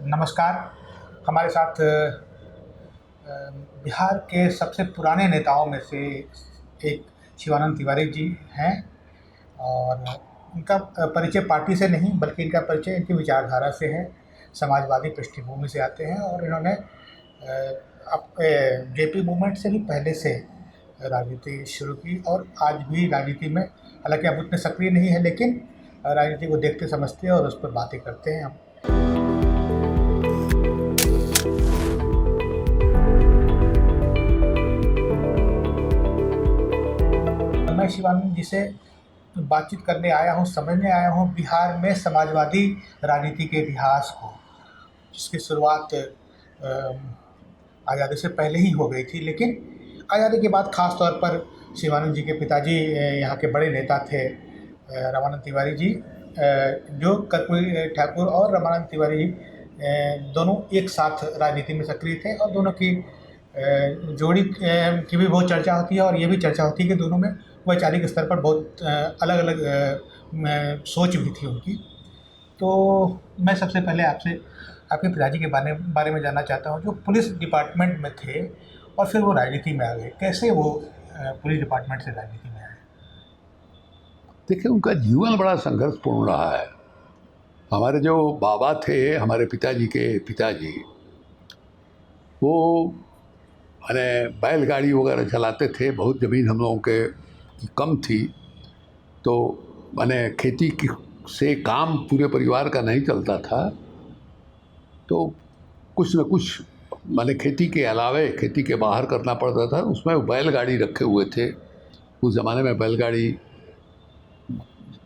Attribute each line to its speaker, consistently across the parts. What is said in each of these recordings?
Speaker 1: नमस्कार। हमारे साथ बिहार के सबसे पुराने नेताओं में से एक शिवानंद तिवारी जी हैं और इनका परिचय पार्टी से नहीं बल्कि इनका परिचय इनकी विचारधारा से है। समाजवादी पृष्ठभूमि से आते हैं और इन्होंने अब जेपी मूवमेंट से भी पहले से राजनीति शुरू की और आज भी राजनीति में, हालांकि अब उतने सक्रिय नहीं है, लेकिन राजनीति को देखते समझते हैं और उस पर बातें करते हैं हम। मैं शिवानंद जी से बातचीत करने आया हूँ, समझने आया हूँ बिहार में समाजवादी राजनीति के इतिहास को, जिसकी शुरुआत आज़ादी से पहले ही हो गई थी, लेकिन आज़ादी के बाद ख़ास तौर पर शिवानंद जी के पिताजी यहाँ के बड़े नेता थे रामानंद तिवारी जी, जो कर्पूरी ठाकुर और रामानंद तिवारी जी दोनों एक साथ राजनीति में सक्रिय थे और दोनों की जोड़ी की भी बहुत चर्चा होती है और ये भी चर्चा होती है कि दोनों में वैचारिक स्तर पर बहुत अलग अलग सोच भी थी उनकी। तो मैं सबसे पहले आपसे आपके पिताजी के बारे में जानना चाहता हूँ, जो पुलिस डिपार्टमेंट में थे और फिर वो राजनीति में आ गए, कैसे वो पुलिस डिपार्टमेंट से राजनीति में आए?
Speaker 2: देखिए, उनका जीवन बड़ा संघर्षपूर्ण रहा है। हमारे जो बाबा थे, हमारे पिताजी के पिताजी, वो माने बैलगाड़ी वगैरह चलाते थे। बहुत ज़मीन हम लोगों के की कम थी, तो माने खेती की से काम पूरे परिवार का नहीं चलता था, तो कुछ न कुछ माने खेती के अलावे खेती के बाहर करना पड़ता था। उसमें बैलगाड़ी रखे हुए थे। उस ज़माने में बैलगाड़ी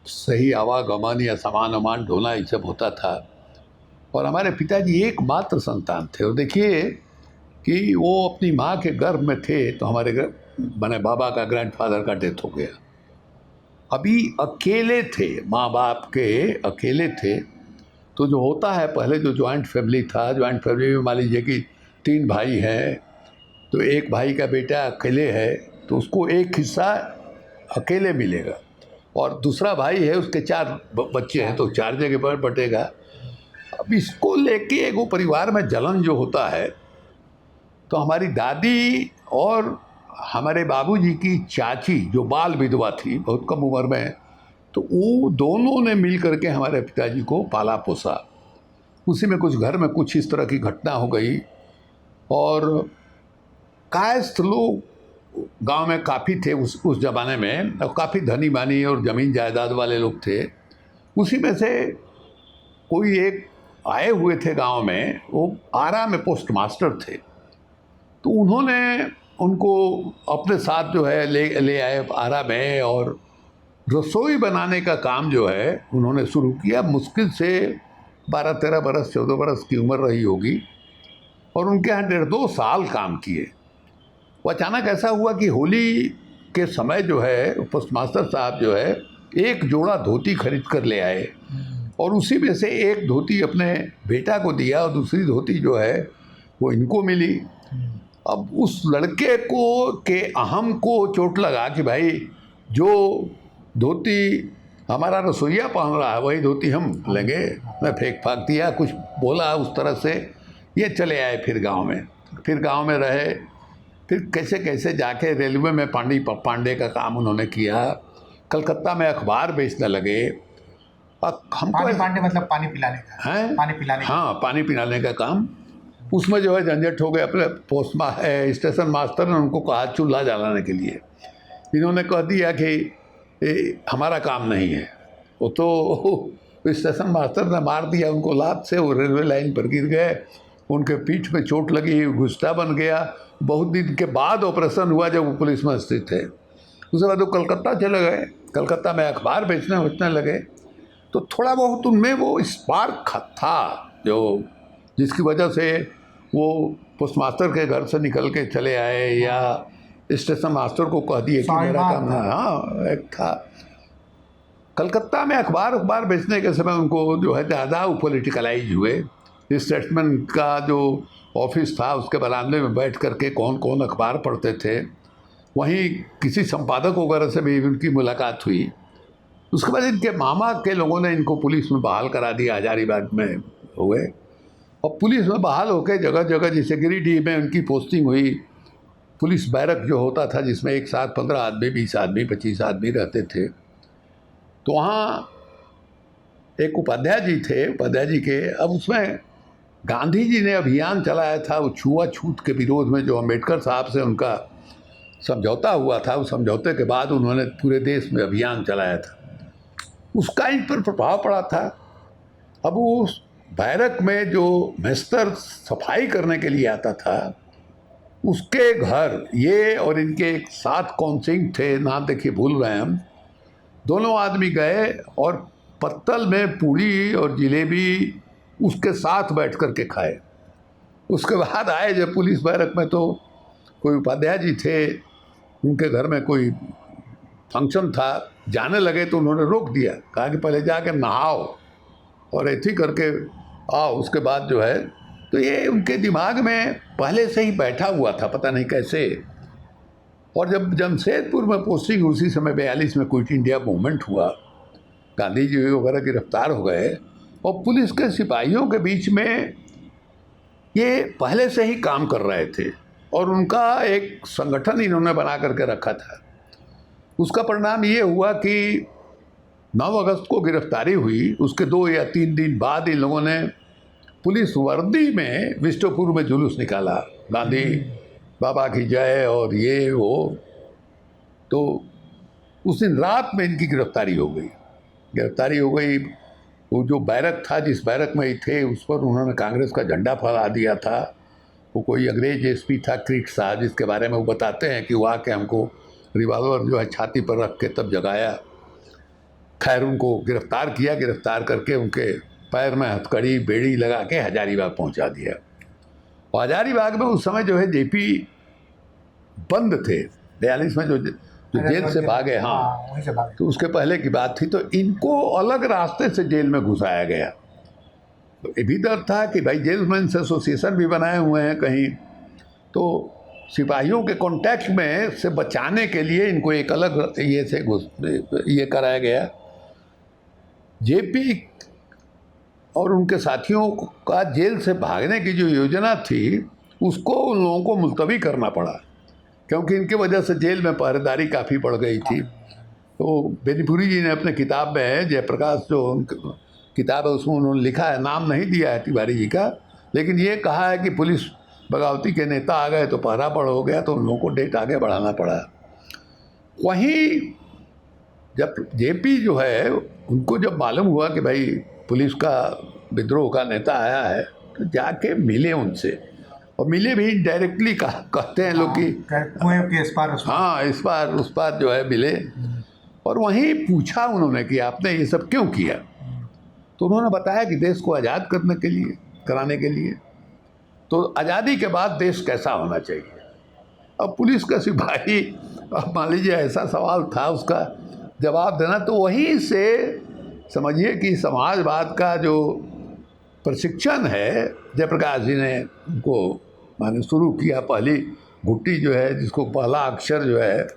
Speaker 2: सही आवागमन या सामान वामान ढोना ये सब होता था। और हमारे पिताजी एकमात्र संतान थे। और देखिए कि वो अपनी माँ के गर्भ में थे तो हमारे माने बाबा का ग्रैंडफादर का डेथ हो गया। अभी अकेले थे, माँ बाप के अकेले थे। तो जो होता है, पहले जो जॉइंट फैमिली था, जॉइंट फैमिली में मान लीजिए कि 3 भाई हैं, तो एक भाई का बेटा अकेले है तो उसको एक हिस्सा अकेले मिलेगा, और दूसरा भाई है उसके 4 बच्चे हैं तो 4 जगह पर बटेगा। अब इसको लेके एक वो परिवार में जलन जो होता है, तो हमारी दादी और हमारे बाबूजी की चाची जो बाल विधवा थी, बहुत कम उम्र में, तो वो दोनों ने मिल करके हमारे पिताजी को पाला पोसा। उसी में कुछ घर में कुछ इस तरह की घटना हो गई और कायस्थ लोग गांव में काफ़ी थे उस ज़माने में, और काफ़ी धनी मानी और ज़मीन जायदाद वाले लोग थे। उसी में से कोई एक आए हुए थे गांव में, वो आरा में पोस्ट थे, तो उन्होंने उनको अपने साथ जो है ले आए आरा में, और रसोई बनाने का काम जो है उन्होंने शुरू किया। मुश्किल से 12-13 बरस 14 बरस की उम्र रही होगी, और उनके यहाँ 1.5-2 साल काम किए। वो अचानक ऐसा हुआ कि होली के समय जो है पोस्टमास्टर साहब जो है एक जोड़ा धोती खरीद कर ले आए, और उसी में से एक धोती अपने बेटा को दिया और दूसरी धोती जो है वो इनको मिली। अब उस लड़के को के अहम को चोट लगा कि भाई जो धोती हमारा रसोइया पहन रहा है वही धोती हम लेंगे। मैं फेंक फाक दिया, कुछ बोला उस तरह से। ये चले आए फिर गांव में रहे। फिर कैसे कैसे जाके रेलवे में पांडे का काम उन्होंने किया। कलकत्ता में अखबार बेचने लगे। हमको
Speaker 1: पांडे मतलब पानी पिलाने का है?
Speaker 2: पानी पिलाने का काम। उसमें जो है झंझट हो गया। अपने स्टेशन मास्टर ने उनको कहा चूल्हा जलाने के लिए। इन्होंने कह दिया कि हमारा काम नहीं है। वो तो स्टेशन मास्टर ने मार दिया उनको लात से। वो रेलवे लाइन पर गिर गए, उनके पीठ पे चोट लगी, घुस्टा बन गया। बहुत दिन के बाद ऑपरेशन हुआ जब वो पुलिस में स्थित थे। उसके बाद वो कलकत्ता चले गए। कलकत्ता में अखबार बेचने लगे। तो थोड़ा बहुत उनमें वो स्पार्क था जो जिसकी वजह से वो पोस्टमास्टर के घर से निकल के चले आए, या स्टेशन मास्टर को कह दिए कि मेरा काम है। हाँ, एक था कलकत्ता में अखबार बेचने के समय उनको जो है ज़्यादा पॉलिटिकलाइज हुए। स्टेटमेंट का जो ऑफिस था उसके बरामदे में बैठ करके कौन कौन अखबार पढ़ते थे। वहीं किसी संपादक वगैरह से भी उनकी मुलाकात हुई। उसके बाद इनके मामा के लोगों ने इनको पुलिस में बहाल करा दिया, हजारीबाग में हुए। और पुलिस में बहाल होकर जगह जगह, जैसे गिरिडीह में उनकी पोस्टिंग हुई, पुलिस बैरक जो होता था जिसमें एक साथ 15 आदमी, 20 आदमी, 25 आदमी रहते थे, तो वहाँ एक उपाध्याय जी थे, उपाध्याय जी के, अब उसमें गांधी जी ने अभियान चलाया था वो छुआछूत के विरोध में, जो अम्बेडकर साहब से उनका समझौता हुआ था, उस समझौते के बाद उन्होंने पूरे देश में अभियान चलाया था, उसका इन पर प्रभाव पड़ा था। अब उस बैरक में जो मेस्तर सफाई करने के लिए आता था, उसके घर ये और इनके एक साथ कौन सिंह थे, नाम देखिए भूल रहे हैं हम, दोनों आदमी गए और पत्तल में पूड़ी और जिलेबी उसके साथ बैठ कर के खाए। उसके बाद आए जब पुलिस बैरक में, तो कोई उपाध्याय जी थे, उनके घर में कोई फंक्शन था, जाने लगे तो उन्होंने रोक दिया, कहा कि पहले जाके नहाओ और ऐसी करके आओ, उसके बाद जो है। तो ये उनके दिमाग में पहले से ही बैठा हुआ था, पता नहीं कैसे। और जब जमशेदपुर में पोस्टिंग, उसी समय 42 में क्विट इंडिया मूवमेंट हुआ, गांधी जी वगैरह गिरफ्तार हो गए, और पुलिस के सिपाहियों के बीच में ये पहले से ही काम कर रहे थे और उनका एक संगठन इन्होंने बना करके रखा था। उसका परिणाम ये हुआ कि 9 अगस्त को गिरफ्तारी हुई, उसके 2 या 3 दिन बाद इन लोगों ने पुलिस वर्दी में विष्टुपुर में जुलूस निकाला, गांधी बाबा की जय और ये वो। तो उस दिन रात में इनकी गिरफ्तारी हो गई। वो जो बैरक था, जिस बैरक में ही थे, उस पर उन्होंने कांग्रेस का झंडा फहरा दिया था। वो कोई अंग्रेज एसपी था, क्रिट साहब, जिसके बारे में वो बताते हैं कि वो आके हमको रिवॉल्वर जो है छाती पर रख के तब जगाया। खैर उनको गिरफ्तार किया, गिरफ्तार करके उनके पैर में हथकड़ी बेड़ी लगा के हजारीबाग पहुंचा दिया। और हजारीबाग में उस समय जो है जेपी बंद थे, 42 में जो जेल से भागे, हाँ
Speaker 1: वहीं से भागे।
Speaker 2: तो उसके पहले की बात थी। तो इनको अलग रास्ते से जेल में घुसाया गया। तो ये भी डर था कि भाई जेलमैन से एसोसिएशन भी बनाए हुए हैं कहीं, तो सिपाहियों के कांटेक्ट में से बचाने के लिए इनको एक अलग ये कराया गया। जेपी और उनके साथियों का जेल से भागने की जो योजना थी, उसको उन लोगों को मुलतवी करना पड़ा, क्योंकि इनकी वजह से जेल में पहरेदारी काफ़ी बढ़ गई थी। तो बेनीपुरी जी ने अपने किताब में, जयप्रकाश जो किताब है उसमें उन्होंने लिखा है, नाम नहीं दिया है तिवारी जी का, लेकिन ये कहा है कि पुलिस बगावती के नेता आ गए तो पहरा बढ़ हो गया, तो उन लोगों को डेट आगे बढ़ाना पड़ा। वहीं जब जेपी जो है, उनको जब मालूम हुआ कि भाई पुलिस का विद्रोह का नेता आया है, तो जाके मिले उनसे, और मिले भी डायरेक्टली कहते हैं लोग कि
Speaker 1: कुएं के इस पार
Speaker 2: हाँ इस पार उस पार जो है मिले, और वहीं पूछा उन्होंने कि आपने ये सब क्यों किया। तो उन्होंने बताया कि देश को आज़ाद करने के लिए, कराने के लिए। तो आज़ादी के बाद देश कैसा होना चाहिए। अब पुलिस का सिपाही, अब मान लीजिए ऐसा सवाल था, उसका जवाब देना, तो वहीं से समझिए कि समाजवाद का जो प्रशिक्षण है, जयप्रकाश जी ने उनको माने शुरू किया। पहली घुट्टी जो है, जिसको पहला अक्षर जो है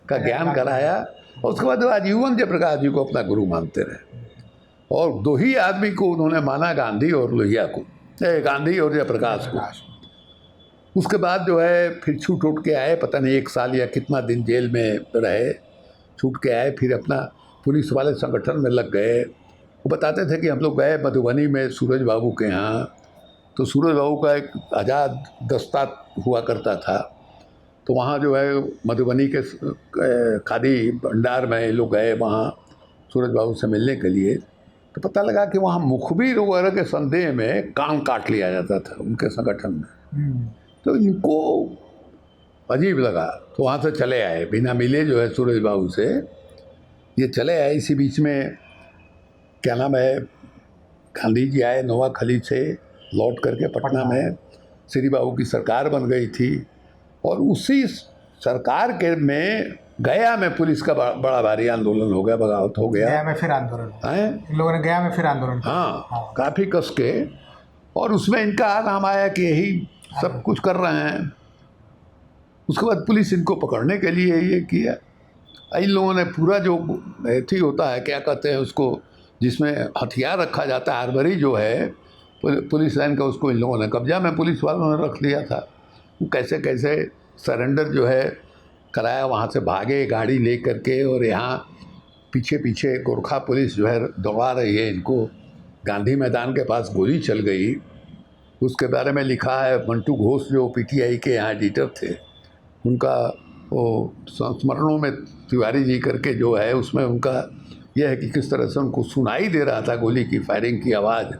Speaker 2: का ज्ञान कराया, और उसके बाद आजीवन जयप्रकाश जी को अपना गुरु मानते रहे। और 2 ही आदमी को उन्होंने माना, गांधी और लोहिया को, गांधी और जयप्रकाश को। उसके बाद जो है फिर छूट उठ के आए, पता नहीं 1 साल या कितना दिन जेल में रहे, छूट के आए, फिर अपना पुलिस वाले संगठन में लग गए। वो बताते थे कि हम लोग गए मधुबनी में सूरज बाबू के यहाँ, तो सूरज बाबू का एक आज़ाद दस्ता हुआ करता था, तो वहाँ जो है मधुबनी के खादी भंडार में लोग गए वहाँ सूरज बाबू से मिलने के लिए। तो पता लगा कि वहाँ मुखबिर वगैरह के संदेह में कान काट लिया जाता था उनके संगठन में। तो इनको अजीब लगा, तो वहाँ से चले आए, बिना मिले जो है सूरज बाबू से ये चले आए। इसी बीच में क्या नाम है, गांधी जी आए नोआखली से लौट करके पटना में, श्री बाबू की सरकार बन गई थी, और उसी सरकार के में गया में पुलिस का बड़ा भारी आंदोलन हो गया, बगावत हो गया।
Speaker 1: गया में फिर आंदोलन
Speaker 2: हैं,
Speaker 1: इन लोगों ने गया में फिर आंदोलन किया।
Speaker 2: हाँ काफ़ी कस के, और उसमें इनका नाम आया कि यही सब कुछ कर रहे हैं। उसके बाद पुलिस इनको पकड़ने के लिए ये किया। इन लोगों ने पूरा जो एथी होता है, क्या कहते हैं उसको, जिसमें हथियार रखा जाता है, आर्मरी जो है, पुलिस लाइन का उसको इन लोगों ने कब्जा में पुलिस वालों ने रख लिया था। वो कैसे कैसे सरेंडर जो है कराया, वहाँ से भागे गाड़ी ले करके, और यहाँ पीछे पीछे गोरखा पुलिस जो है दौड़ा रही है इनको। गांधी मैदान के पास गोली चल गई। उसके बारे में लिखा है मंटू घोष जो पीटीआई के यहाँ एडिटर थे, उनका वो संस्मरणों में तिवारी जी करके जो है, उसमें उनका यह है कि किस तरह से उनको सुनाई दे रहा था गोली की फायरिंग की आवाज़।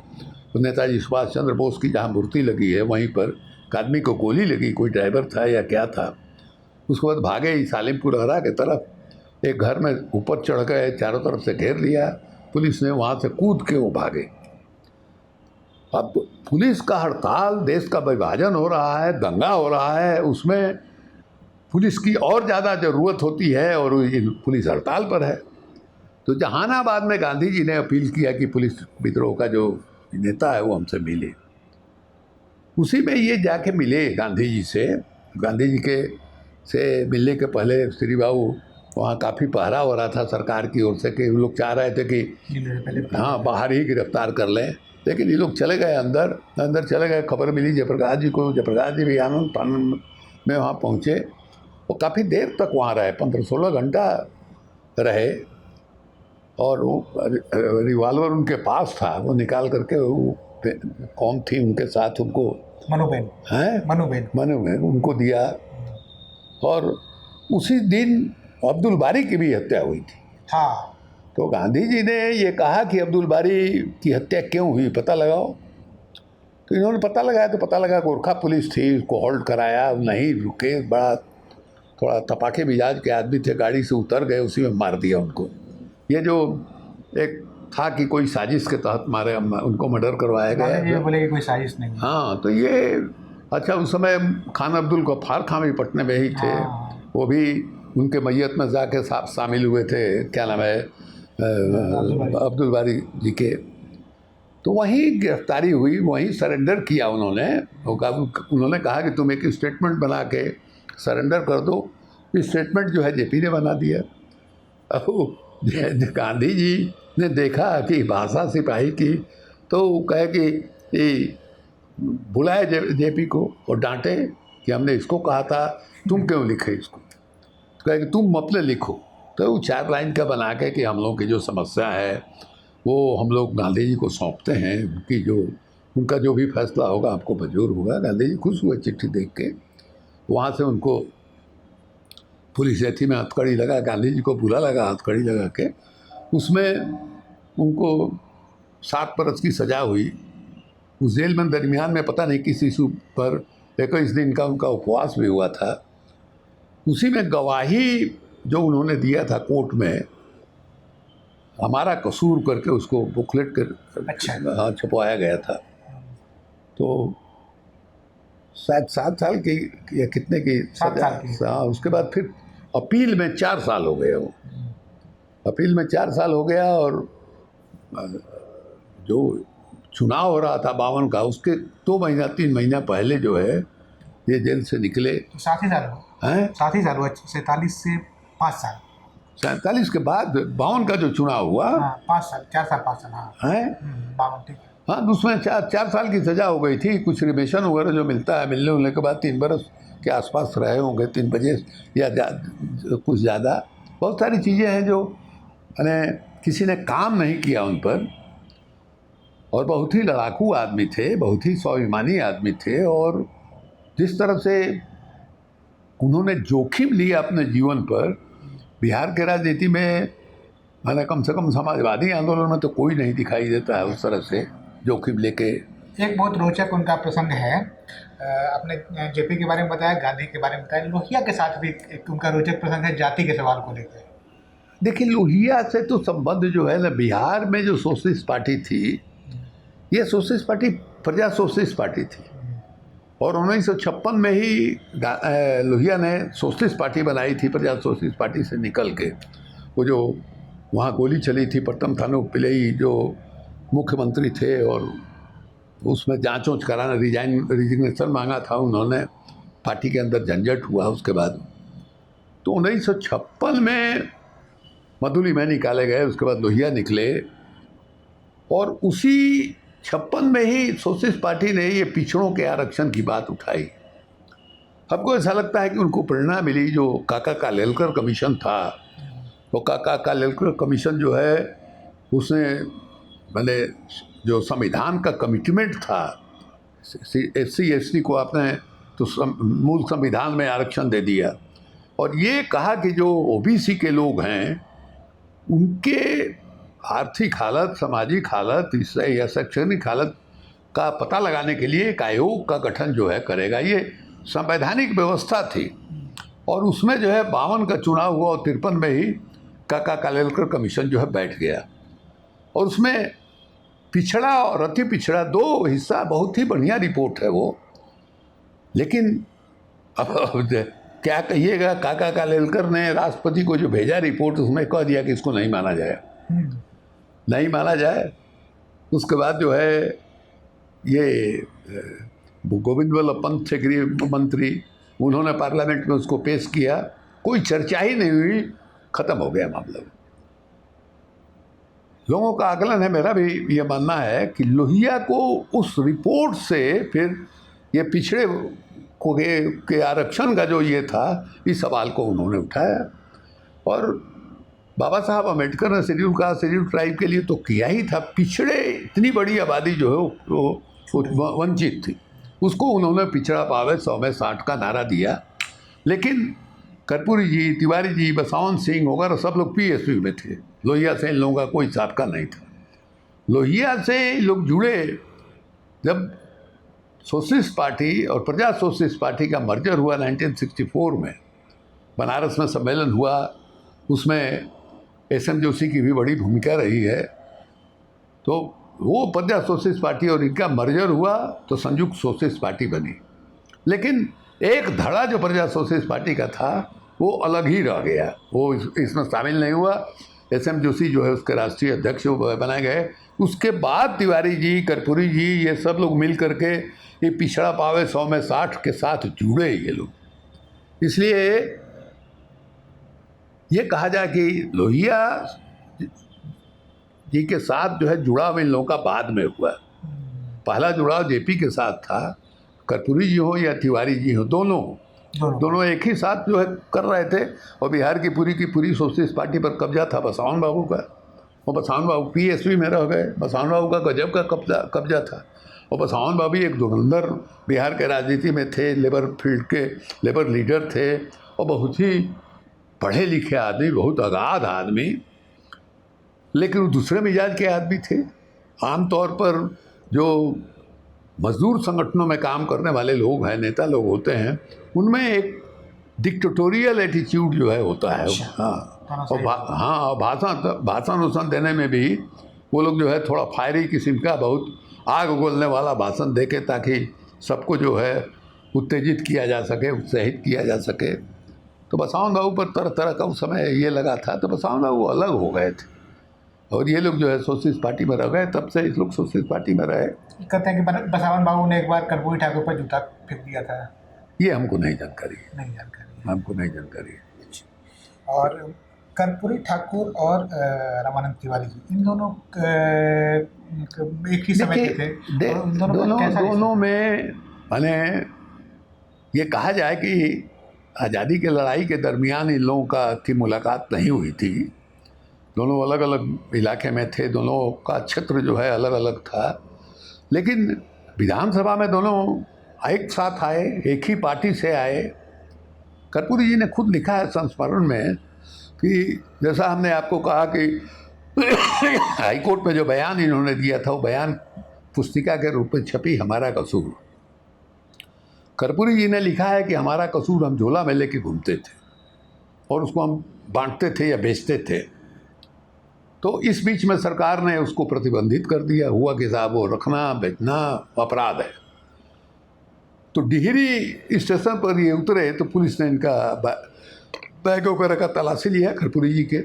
Speaker 2: नेताजी सुभाष चंद्र बोस की जहाँ मूर्ति लगी है वहीं पर एक आदमी को गोली लगी, कोई ड्राइवर था या क्या था। उसके बाद भागे सालिमपुर हरा के तरफ, एक घर में ऊपर चढ़ गए, चारों तरफ से घेर लिया पुलिस ने, वहाँ से कूद के वो भागे। अब पुलिस का हड़ताल, देश का विभाजन हो रहा है, दंगा हो रहा है, उसमें पुलिस की और ज़्यादा ज़रूरत होती है और पुलिस हड़ताल पर है। तो जहानाबाद में गांधी जी ने अपील किया कि पुलिस विद्रोह का जो नेता है वो हमसे मिले। उसी में ये जाके मिले गांधी जी से। गांधी जी के से मिलने के पहले श्री बाबू वहाँ काफ़ी पहरा हो रहा था सरकार की ओर से कि वो लोग चाह रहे थे कि हाँ बाहर ही गिरफ्तार कर लें, लेकिन ये लोग चले गए अंदर चले गए। खबर मिली जयप्रकाश जी को, जयप्रकाश जी भी आनंद में वहाँ पहुँचे। वो काफ़ी देर तक वहाँ रहे, 15-16 घंटा रहे, और वो रिवॉल्वर उनके पास था, वो निकाल करके वो कौन थी उनके साथ, उनको मनुबेन उनको दिया। और उसी दिन अब्दुल बारी की भी हत्या हुई थी।
Speaker 1: हाँ,
Speaker 2: तो गांधी जी ने ये कहा कि अब्दुल बारी की हत्या क्यों हुई पता लगाओ। तो इन्होंने पता लगाया, तो पता लगा गोरखा पुलिस थी, उसको होल्ड कराया, नहीं रुके, बड़ा थोड़ा तपाके मिजाज के आदमी थे, गाड़ी से उतर गए, उसी में मार दिया उनको। ये जो एक था कि कोई साजिश के तहत मारे, उनको मर्डर करवाया गया।
Speaker 1: ये बोले कि कोई साजिश नहीं।
Speaker 2: हाँ, तो ये अच्छा, उस समय खान अब्दुल गफ्फार खां भी पटने में ही थे।
Speaker 1: हाँ।
Speaker 2: वो भी उनके मैयत में जाके शामिल हुए थे, क्या नाम है, अब्दुल बारी जी के। तो वहीं गिरफ्तारी हुई, वहीं सरेंडर किया उन्होंने कहा कि तुम एक स्टेटमेंट बना के सरेंडर कर दो। स्टेटमेंट जो है जेपी ने बना दिया। गांधी जी ने देखा कि भाषा सिपाही की, तो कहे कि बुलाए जेपी को और डांटे कि हमने इसको कहा था, तुम क्यों लिखे इसको। तो कहे कि तुम अपने लिखो। तो वो 4 लाइन का बना के कि हम लोग की जो समस्या है वो हम लोग गांधी जी को सौंपते हैं, उनका जो भी फैसला होगा आपको मंजूर होगा। गांधी जी खुश हुए चिट्ठी देख के। वहाँ से उनको पुलिस एथी में हथकड़ी लगा, गांधी जी को बुरा लगा हथकड़ी लगा के। उसमें उनको 7 बरस की सज़ा हुई। उस जेल में दरमियान में पता नहीं किस इशू पर 21 दिन का उनका उपवास भी हुआ था। उसी में गवाही जो उन्होंने दिया था कोर्ट में, हमारा कसूर करके उसको बुकलेट कर छपवाया गया था। तो शायद 7 साल की या कितने की सजा। उसके बाद फिर अपील में 4 साल हो गए। वो अपील में 4 साल हो गया। और जो चुनाव हो रहा था 52 का, उसके 2 महीना 3 महीना पहले जो है ये जेल से निकले।
Speaker 1: तो 7 ही साल हुआ। 7 ही साल हुआ, 47 से 5 साल।
Speaker 2: 47 के बाद 52 का जो चुनाव हुआ,
Speaker 1: 5 साल, 4 साल 5 साल। हाँ
Speaker 2: है
Speaker 1: 52, ठीक है।
Speaker 2: हाँ, उसमें 4 साल की सज़ा हो गई थी। कुछ रिमेशन वगैरह जो मिलता है, मिलने होने के बाद 3 बरस के आसपास रहे होंगे, 3 बजे या कुछ ज़्यादा। बहुत सारी चीज़ें हैं जो मैंने किसी ने काम नहीं किया उन पर। और बहुत ही लड़ाकू आदमी थे, बहुत ही स्वाभिमानी आदमी थे। और जिस तरह से उन्होंने जोखिम लिया अपने जीवन पर, बिहार के राजनीति में मैंने कम से कम समाजवादी आंदोलन में तो कोई नहीं दिखाई देता है उस तरह से जोखिम लेके।
Speaker 1: एक बहुत रोचक उनका प्रसंग है। आपने जेपी के बारे में बताया, गांधी के बारे में बताया, लोहिया के साथ भी एक उनका रोचक प्रसंग है जाति के सवाल को लेकर।
Speaker 2: देखिए, लोहिया से तो संबंध जो है ना, बिहार में जो सोशलिस्ट पार्टी थी, ये सोशलिस्ट पार्टी प्रजा सोशलिस्ट पार्टी थी। और 1956 में ही लोहिया ने सोशलिस्ट पार्टी बनाई थी, प्रजा सोशलिस्ट पार्टी से निकल के। वो जो वहाँ गोली चली थी, प्रथम थानो पिल्लई जो मुख्यमंत्री थे, और उसमें जांच वाँच कराना, रिजिग्नेशन मांगा था उन्होंने, पार्टी के अंदर झंझट हुआ उसके बाद। तो 1956 में मधुली में निकाले गए, उसके बाद लोहिया निकले। और उसी 56 में ही सोशलिस्ट पार्टी ने ये पिछड़ों के आरक्षण की बात उठाई। हमको ऐसा लगता है कि उनको प्रेरणा मिली जो काका कालेलकर कमीशन था। तो काका कालेलकर कमीशन जो है उसने मैंने जो संविधान का कमिटमेंट था, SC ST को आपने तो मूल संविधान में आरक्षण दे दिया और ये कहा कि जो OBC के लोग हैं उनके आर्थिक हालत, सामाजिक हालत या शैक्षणिक हालत का पता लगाने के लिए एक आयोग का गठन जो है करेगा। ये संवैधानिक व्यवस्था थी और उसमें जो है 52 का चुनाव हुआ और 53 में ही काका कालेलकर कमीशन जो है बैठ गया और उसमें पिछड़ा और अति पिछड़ा दो हिस्सा, बहुत ही बढ़िया रिपोर्ट है वो। लेकिन अब क्या कहिएगा, काका कालेलकर ने राष्ट्रपति को जो भेजा रिपोर्ट उसमें कह दिया कि इसको नहीं माना जाए, नहीं माना जाए। उसके बाद जो है ये गोविंद वल्लभ पंत थे गृह मंत्री, उन्होंने पार्लियामेंट में उसको पेश किया, कोई चर्चा ही नहीं हुई, ख़त्म हो गया मामला। लोगों का आकलन है, मेरा भी ये मानना है कि लोहिया को उस रिपोर्ट से फिर ये पिछड़े को के आरक्षण का जो ये था, इस सवाल को उन्होंने उठाया और बाबा साहब अम्बेडकर ने शेड्यूल कास्ट शेड्यूल ट्राइब के लिए तो किया ही था। पिछड़े इतनी बड़ी आबादी जो है वो वंचित थी, उसको उन्होंने पिछड़ा पावे 100 में 60 का नारा दिया। लेकिन कर्पूरी जी, तिवारी जी, बसंत सिंह वगैरह सब लोग PSP में थे। लोहिया से इन लोगों का कोई साटका नहीं था। लोहिया से लोग जुड़े जब सोशलिस्ट पार्टी और प्रजा सोशलिस्ट पार्टी का मर्जर हुआ 1964 में, बनारस में सम्मेलन हुआ, उसमें SM जोशी की भी बड़ी भूमिका रही है। तो वो प्रजा सोशलिस्ट पार्टी और इनका मर्जर हुआ तो संयुक्त सोशलिस्ट पार्टी बनी। लेकिन एक धड़ा जो प्रजा सोशलिस्ट पार्टी का था वो अलग ही रह गया, वो इसमें शामिल नहीं हुआ। SM जोशी जो है उसके राष्ट्रीय अध्यक्ष बनाए गए। उसके बाद तिवारी जी, कर्पूरी जी, ये सब लोग मिल करके ये पिछड़ा पावे 100 में 60 के साथ जुड़े ये लोग। इसलिए ये कहा जाए कि लोहिया जी के साथ जो है जुड़ाव इन लोगों का बाद में हुआ। पहला जुड़ाव JP के साथ था, कर्पूरी जी हो या तिवारी जी हो, दोनों एक ही साथ जो है कर रहे थे। और बिहार की पूरी सोशलिस्ट पार्टी पर कब्जा था बसंत बाबू का, और बसंत बाबू PSP में रह गए। बसंत बाबू का गजब का कब्जा था और बसंत बाबू एक धुरंधर बिहार के राजनीति में थे, लेबर फील्ड के लेबर लीडर थे और बहुत ही पढ़े लिखे आदमी, बहुत अगाध आदमी। लेकिन वो दूसरे मिजाज के आदमी थे। आमतौर पर जो मजदूर संगठनों में काम करने वाले लोग हैं, नेता लोग होते हैं, उनमें एक डिक्टेटोरियल एटीट्यूड जो है होता है। हाँ, और भाषण देने में भी वो लोग जो है थोड़ा फायरी किस्म का, बहुत आग उगलने वाला भाषण देके ताकि सबको जो है उत्तेजित किया जा सके, उत्साहित किया जा सके। तो बसंत बाबू पर तरह तरह का उस समय ये लगा था, तो बसंत बाबू अलग हो गए थे और ये लोग जो है सोशलिस्ट पार्टी में रह गए। तब से इस लोग सोशलिस्ट पार्टी में रहे।
Speaker 1: कहते हैं कि बसंत बाबू ने एक बार कर्पूरी ठाकुर पर जूता फेंक दिया था।
Speaker 2: ये हमको नहीं जानकारी है, हमको नहीं जानकारी है।
Speaker 1: और कर्पूरी ठाकुर और रामानंद तिवारी जी, इन दोनों एक ही समय के थे।
Speaker 2: दोनों में माने ये कहा जाए कि आज़ादी के लड़ाई के दरमियान इन लोगों की मुलाकात नहीं हुई थी। दोनों अलग अलग इलाके में थे, दोनों का क्षेत्र जो है अलग अलग था। लेकिन विधानसभा में दोनों एक साथ आए, एक ही पार्टी से आए। कर्पूरी जी ने खुद लिखा है संस्मरण में कि जैसा हमने आपको कहा कि हाईकोर्ट में जो बयान इन्होंने दिया था, वो बयान पुस्तिका के रूप में छपी, हमारा कसूर। कर्पूरी जी ने लिखा है कि हमारा कसूर हम झोला में लेके घूमते थे और उसको हम बांटते थे या बेचते थे। तो इस बीच में सरकार ने उसको प्रतिबंधित कर दिया। हुआ कि साहब वो रखना बेचना अपराध है। तो डिहरी स्टेशन पर ये उतरे तो पुलिस ने इनका बैग वगैरह का तलाशी लिया कर्पूरी जी के,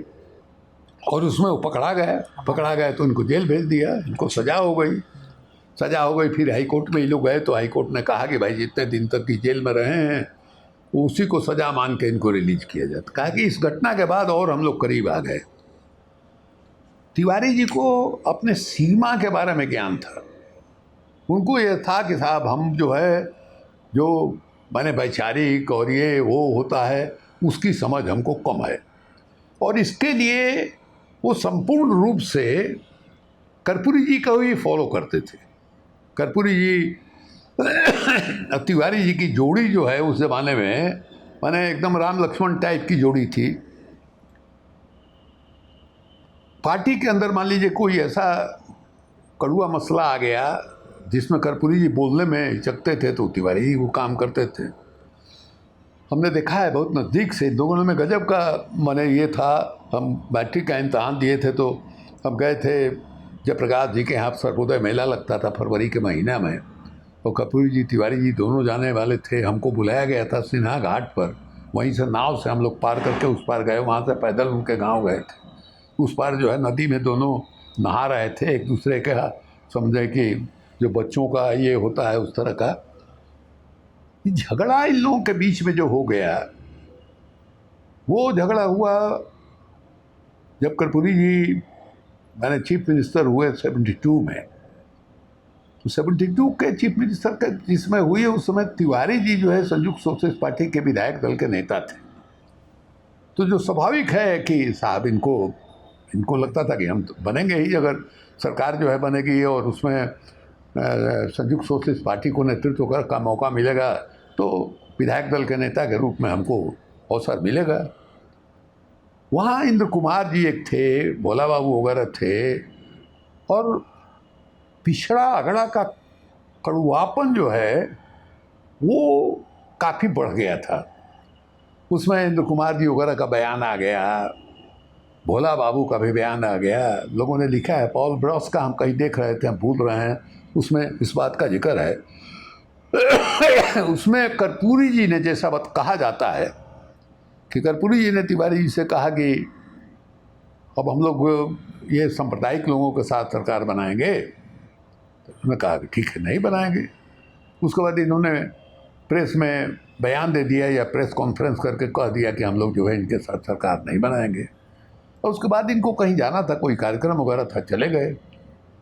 Speaker 2: और उसमें वो पकड़ा गए तो इनको जेल भेज दिया। इनको सज़ा हो गई। फिर हाई कोर्ट में ये लोग गए तो हाई कोर्ट ने कहा कि भाई जितने दिन तक की जेल में रहे हैं उसी को सज़ा मान के इनको रिलीज किया जाता। कहा कि इस घटना के बाद और हम लोग करीब आ गए। तिवारी जी को अपने सीमा के बारे में ज्ञान था। उनको ये था कि साहब हम जो है, जो माने वैचारिक और ये वो होता है, उसकी समझ हमको कम है, और इसके लिए वो संपूर्ण रूप से कर्पूरी जी को ही फॉलो करते थे। कर्पूरी जी और तिवारी जी की जोड़ी जो है उस ज़माने में माने एकदम राम लक्ष्मण टाइप की जोड़ी थी। पार्टी के अंदर मान लीजिए कोई ऐसा कड़वा मसला आ गया जिसमें कर्पूरी जी बोलने में हिचकते थे तो तिवारी जी वो काम करते थे। हमने देखा है बहुत नज़दीक से, दोनों में गजब का माने ये था। हम मैट्रिक का इम्तहान दिए थे तो हम गए थे जयप्रकाश जी के यहाँ सर्वोदय मेला लगता था फरवरी के महीना में, और कर्पूरी जी तिवारी जी दोनों जाने वाले थे। हमको बुलाया गया था सिन्हा घाट पर, वहीं से नाव से हम लोग पार करके उस पार गए, वहाँ से पैदल उनके गाँव गए थे। उस पार जो है नदी में दोनों नहा रहे थे, एक दूसरे का समझे कि जो बच्चों का ये होता है उस तरह का झगड़ा इन लोगों के बीच में जो हो गया। वो झगड़ा हुआ जब कर्पूरी जी मैंने चीफ मिनिस्टर हुए 72 में। तो 72 के चीफ मिनिस्टर के जिसमें हुई उस समय तिवारी जी जो है संयुक्त सोशलिस्ट पार्टी के विधायक दल के नेता थे। तो जो स्वाभाविक है कि साहब इनको लगता था कि हम तो बनेंगे ही, अगर सरकार जो है बनेगी और उसमें संयुक्त सोशलिस्ट पार्टी को नेतृत्व का मौका मिलेगा तो विधायक दल के नेता के रूप में हमको अवसर मिलेगा। वहाँ इंद्र कुमार जी एक थे, भोला बाबू वगैरह थे, और पिछड़ा अगड़ा का कड़ुआपन जो है वो काफ़ी बढ़ गया था। उसमें इंद्र कुमार जी वगैरह का बयान आ गया, भोला बाबू का भी बयान आ गया। लोगों ने लिखा है, पॉल ब्रॉस का हम कहीं देख रहे थे, हम भूल रहे हैं, उसमें इस बात का जिक्र है। उसमें कर्पूरी जी ने जैसा बात कहा जाता है कि कर्पूरी जी ने तिवारी जी से कहा कि अब हम लोग ये सांप्रदायिक लोगों के साथ सरकार बनाएंगे। तो उन्होंने कहा कि ठीक है, नहीं बनाएंगे। उसके बाद इन्होंने प्रेस में बयान दे दिया या प्रेस कॉन्फ्रेंस करके कह दिया कि हम लोग जो है इनके साथ सरकार नहीं बनाएंगे। और उसके बाद इनको कहीं जाना था, कोई कार्यक्रम वगैरह था, चले गए,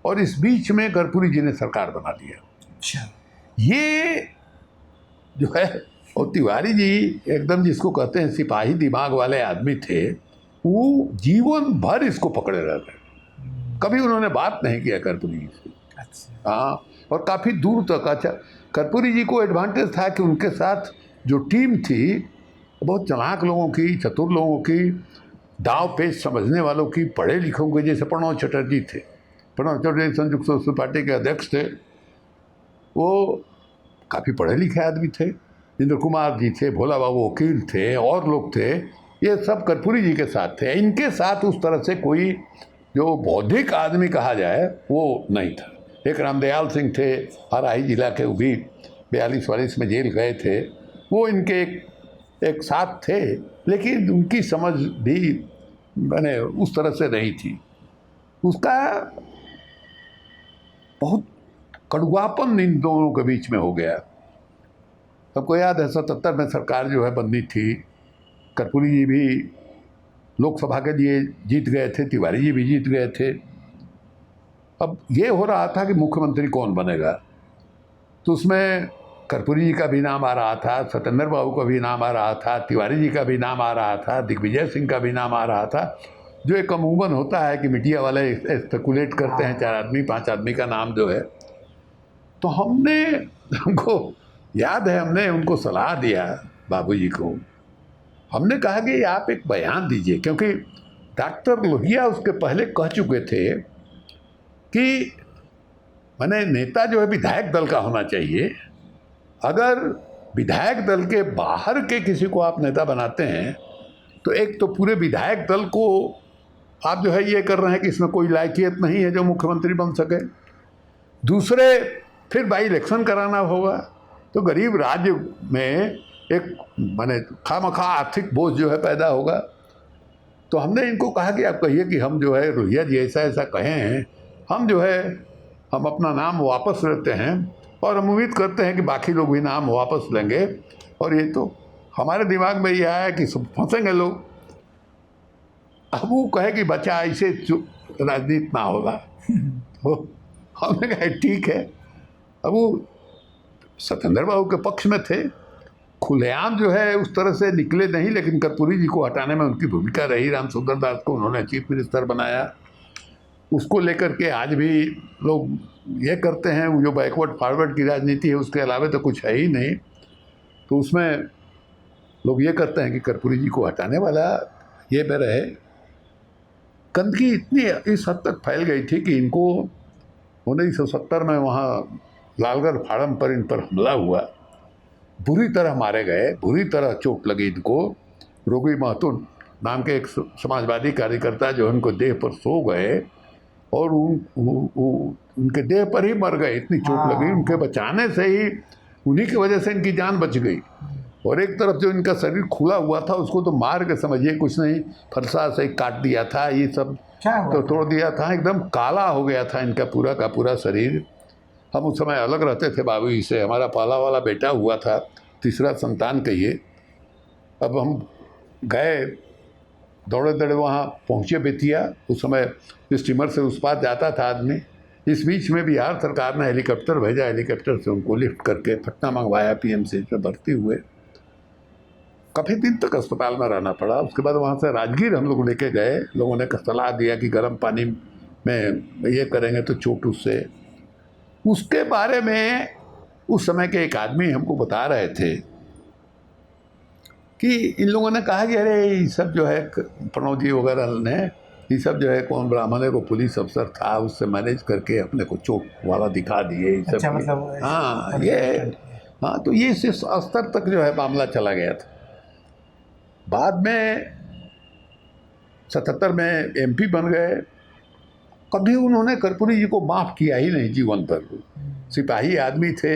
Speaker 2: और इस बीच में कर्पूरी जी ने सरकार बना दिया।
Speaker 1: अच्छा,
Speaker 2: ये जो है, और तिवारी जी एकदम जिसको कहते हैं सिपाही दिमाग वाले आदमी थे, वो जीवन भर इसको पकड़े रहते, कभी उन्होंने बात नहीं किया कर्पूरी जी से।
Speaker 1: अच्छा,
Speaker 2: हाँ, और काफ़ी दूर तक। अच्छा, कर्पूरी जी को एडवांटेज था कि उनके साथ जो टीम थी बहुत चालाक लोगों की, चतुर लोगों की, दाव पेच समझने वालों की, पढ़े लिखों के, जैसे प्रणव चटर्जी थे। प्रणव चटर्जी संयुक्त सोशलिस्ट पार्टी के अध्यक्ष थे, वो काफ़ी पढ़े लिखे आदमी थे। इंद्र कुमार जी थे, भोला बाबू वकील थे, और लोग थे, ये सब कर्पूरी जी के साथ थे। इनके साथ उस तरह से कोई जो बौद्धिक आदमी कहा जाए वो नहीं था। एक रामदयाल सिंह थे, हराही जिला के, वो भी 42-42 में जेल गए थे। वो इनके एक साथ थे, लेकिन उनकी समझ भी मैंने उस तरह से नहीं थी। उसका बहुत कड़वापन इन दोनों के बीच में हो गया। सबको याद है 77 में सरकार जो है बननी थी, कर्पूरी जी भी लोकसभा के लिए जीत गए थे, तिवारी जी भी जीत गए थे। अब ये हो रहा था कि मुख्यमंत्री कौन बनेगा, तो उसमें कर्पूरी जी का भी नाम आ रहा था, सत्येंद्र बाबू का भी नाम आ रहा था, तिवारी जी का भी नाम आ रहा था, दिग्विजय सिंह का भी नाम आ रहा था। जो एक अमूमन होता है कि मीडिया वाले स्पेकुलेट करते हैं, 4 आदमी 5 आदमी का नाम जो है। तो हमको याद है, हमने उनको सलाह दिया, बाबूजी को। हमने कहा कि आप एक बयान दीजिए, क्योंकि डॉक्टर लोहिया उसके पहले कह चुके थे कि माने नेता जो है विधायक दल का होना चाहिए। अगर विधायक दल के बाहर के किसी को आप नेता बनाते हैं तो एक तो पूरे विधायक दल को आप जो है ये कर रहे हैं कि इसमें कोई लायकियत नहीं है जो मुख्यमंत्री बन सके। दूसरे, फिर बाई इलेक्शन कराना होगा, तो गरीब राज्य में एक माने खामखा आर्थिक बोझ जो है पैदा होगा। तो हमने इनको कहा कि आप कहिए कि हम जो है लोहिया जी ऐसा ऐसा कहे हैं, हम जो है हम अपना नाम वापस लेते हैं, और हम उम्मीद करते हैं कि बाकी लोग भी नाम वापस लेंगे। और ये तो हमारे दिमाग में ये आया कि सब फंसेंगे लोग। अब वो कहे कि बच्चा ऐसे राजनीति ना होगा। तो हमने कहा ठीक है, अब वो सत्येंद्र बाबू के पक्ष में थे, खुलेआम जो है उस तरह से निकले नहीं, लेकिन कर्पूरी जी को हटाने में उनकी भूमिका रही। राम सुंदर दास को उन्होंने चीफ मिनिस्टर बनाया। उसको लेकर के आज भी लोग ये करते हैं, जो बैकवर्ड फॉरवर्ड की राजनीति है उसके अलावा तो कुछ है ही नहीं। तो उसमें लोग ये करते हैं कि कर्पूरी जी को हटाने वाला ये में रहे। गंदगी इतनी इस हद तक फैल गई थी कि इनको 1970 में वहाँ लालगढ़ फार्म पर इन पर हमला हुआ, बुरी तरह मारे गए, बुरी तरह चोट लगी इनको। रोगी महतो नाम के एक समाजवादी कार्यकर्ता जो उनको देह पर सो गए और उनके देह पर ही मर गए, इतनी चोट लगी। उनके बचाने से ही, उन्हीं की वजह से इनकी जान बच गई। और एक तरफ जो इनका शरीर खुला हुआ था उसको तो मार के समझिए कुछ नहीं, फरसा से काट दिया था, ये सब तो तोड़ दिया था, एकदम काला हो गया था इनका पूरा का पूरा शरीर। हम उस समय अलग रहते थे बाबू जी से, हमारा पहला वाला बेटा हुआ था, तीसरा संतान कहिए। अब हम गए दौड़े दौड़े वहाँ पहुँचे बेतिया। उस समय स्टीमर से उस पार जाता था आदमी। इस बीच में बिहार सरकार ने हेलीकॉप्टर भेजा, हेलीकॉप्टर से उनको लिफ्ट करके पटना मंगवाया, पीएमसी में भर्ती हुए। काफ़ी दिन तक अस्पताल में रहना पड़ा। उसके बाद वहाँ से राजगीर हम लोग लेके गए। लोगों ने सलाह दिया कि गर्म पानी में ये करेंगे तो चोट उससे। उसके बारे में उस समय के एक आदमी हमको बता रहे थे कि इन लोगों ने कहा कि अरे ये सब जो है प्रणव जी वगैरह ने, ये सब जो है कौन ब्राह्मण को पुलिस अफसर था, उससे मैनेज करके अपने को चोट वाला दिखा दिए।
Speaker 1: अच्छा, मतलब
Speaker 2: हाँ ये, हाँ तो ये इस स्तर तक जो है मामला चला गया था। बाद में 77 में एमपी बन गए। कभी उन्होंने कर्पूरी जी को माफ़ किया ही नहीं जीवन पर। सिपाही आदमी थे,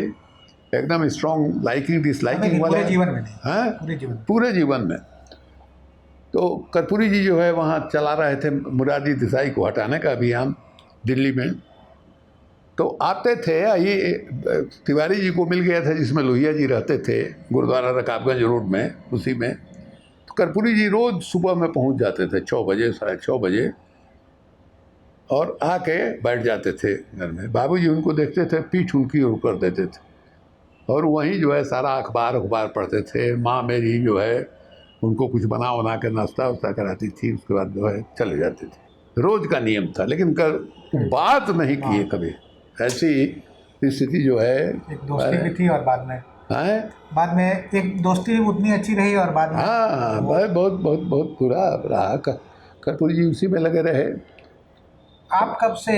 Speaker 2: एकदम स्ट्रॉन्ग लाइकिंग डिसलाइकिंग वाला।
Speaker 1: पूरे जीवन में नहीं,
Speaker 2: हाँ
Speaker 1: पूरे
Speaker 2: जीवन में। तो कर्पूरी जी जो है वहाँ चला रहे थे मुरारजी देसाई को हटाने का अभियान दिल्ली में। तो आते थे, ये तिवारी जी को मिल गया था जिसमें लोहिया जी रहते थे, गुरुद्वारा रकाबगंज रोड में, उसी में। तो कर्पूरी जी रोज़ सुबह में पहुँच जाते थे 6 बजे, 6:30 बजे, और आके बैठ जाते थे घर में। बाबूजी उनको देखते थे, पीठ उनकी ओर कर देते थे और वहीं जो है सारा अखबार पढ़ते थे। माँ मेरी जो है उनको कुछ बना के नाश्ता वास्ता कराती थी, उसके बाद जो है चले जाते थे। रोज़ का नियम था, लेकिन बात नहीं किए कभी। ऐसी स्थिति जो है,
Speaker 1: एक दोस्ती भी थी और बाद में एक दोस्ती उतनी अच्छी रही और बाद में
Speaker 2: हाँ बहुत बहुत बहुत बुरा रहा। कर्पूरी जी उसी में लगे रहे।
Speaker 1: आप कब से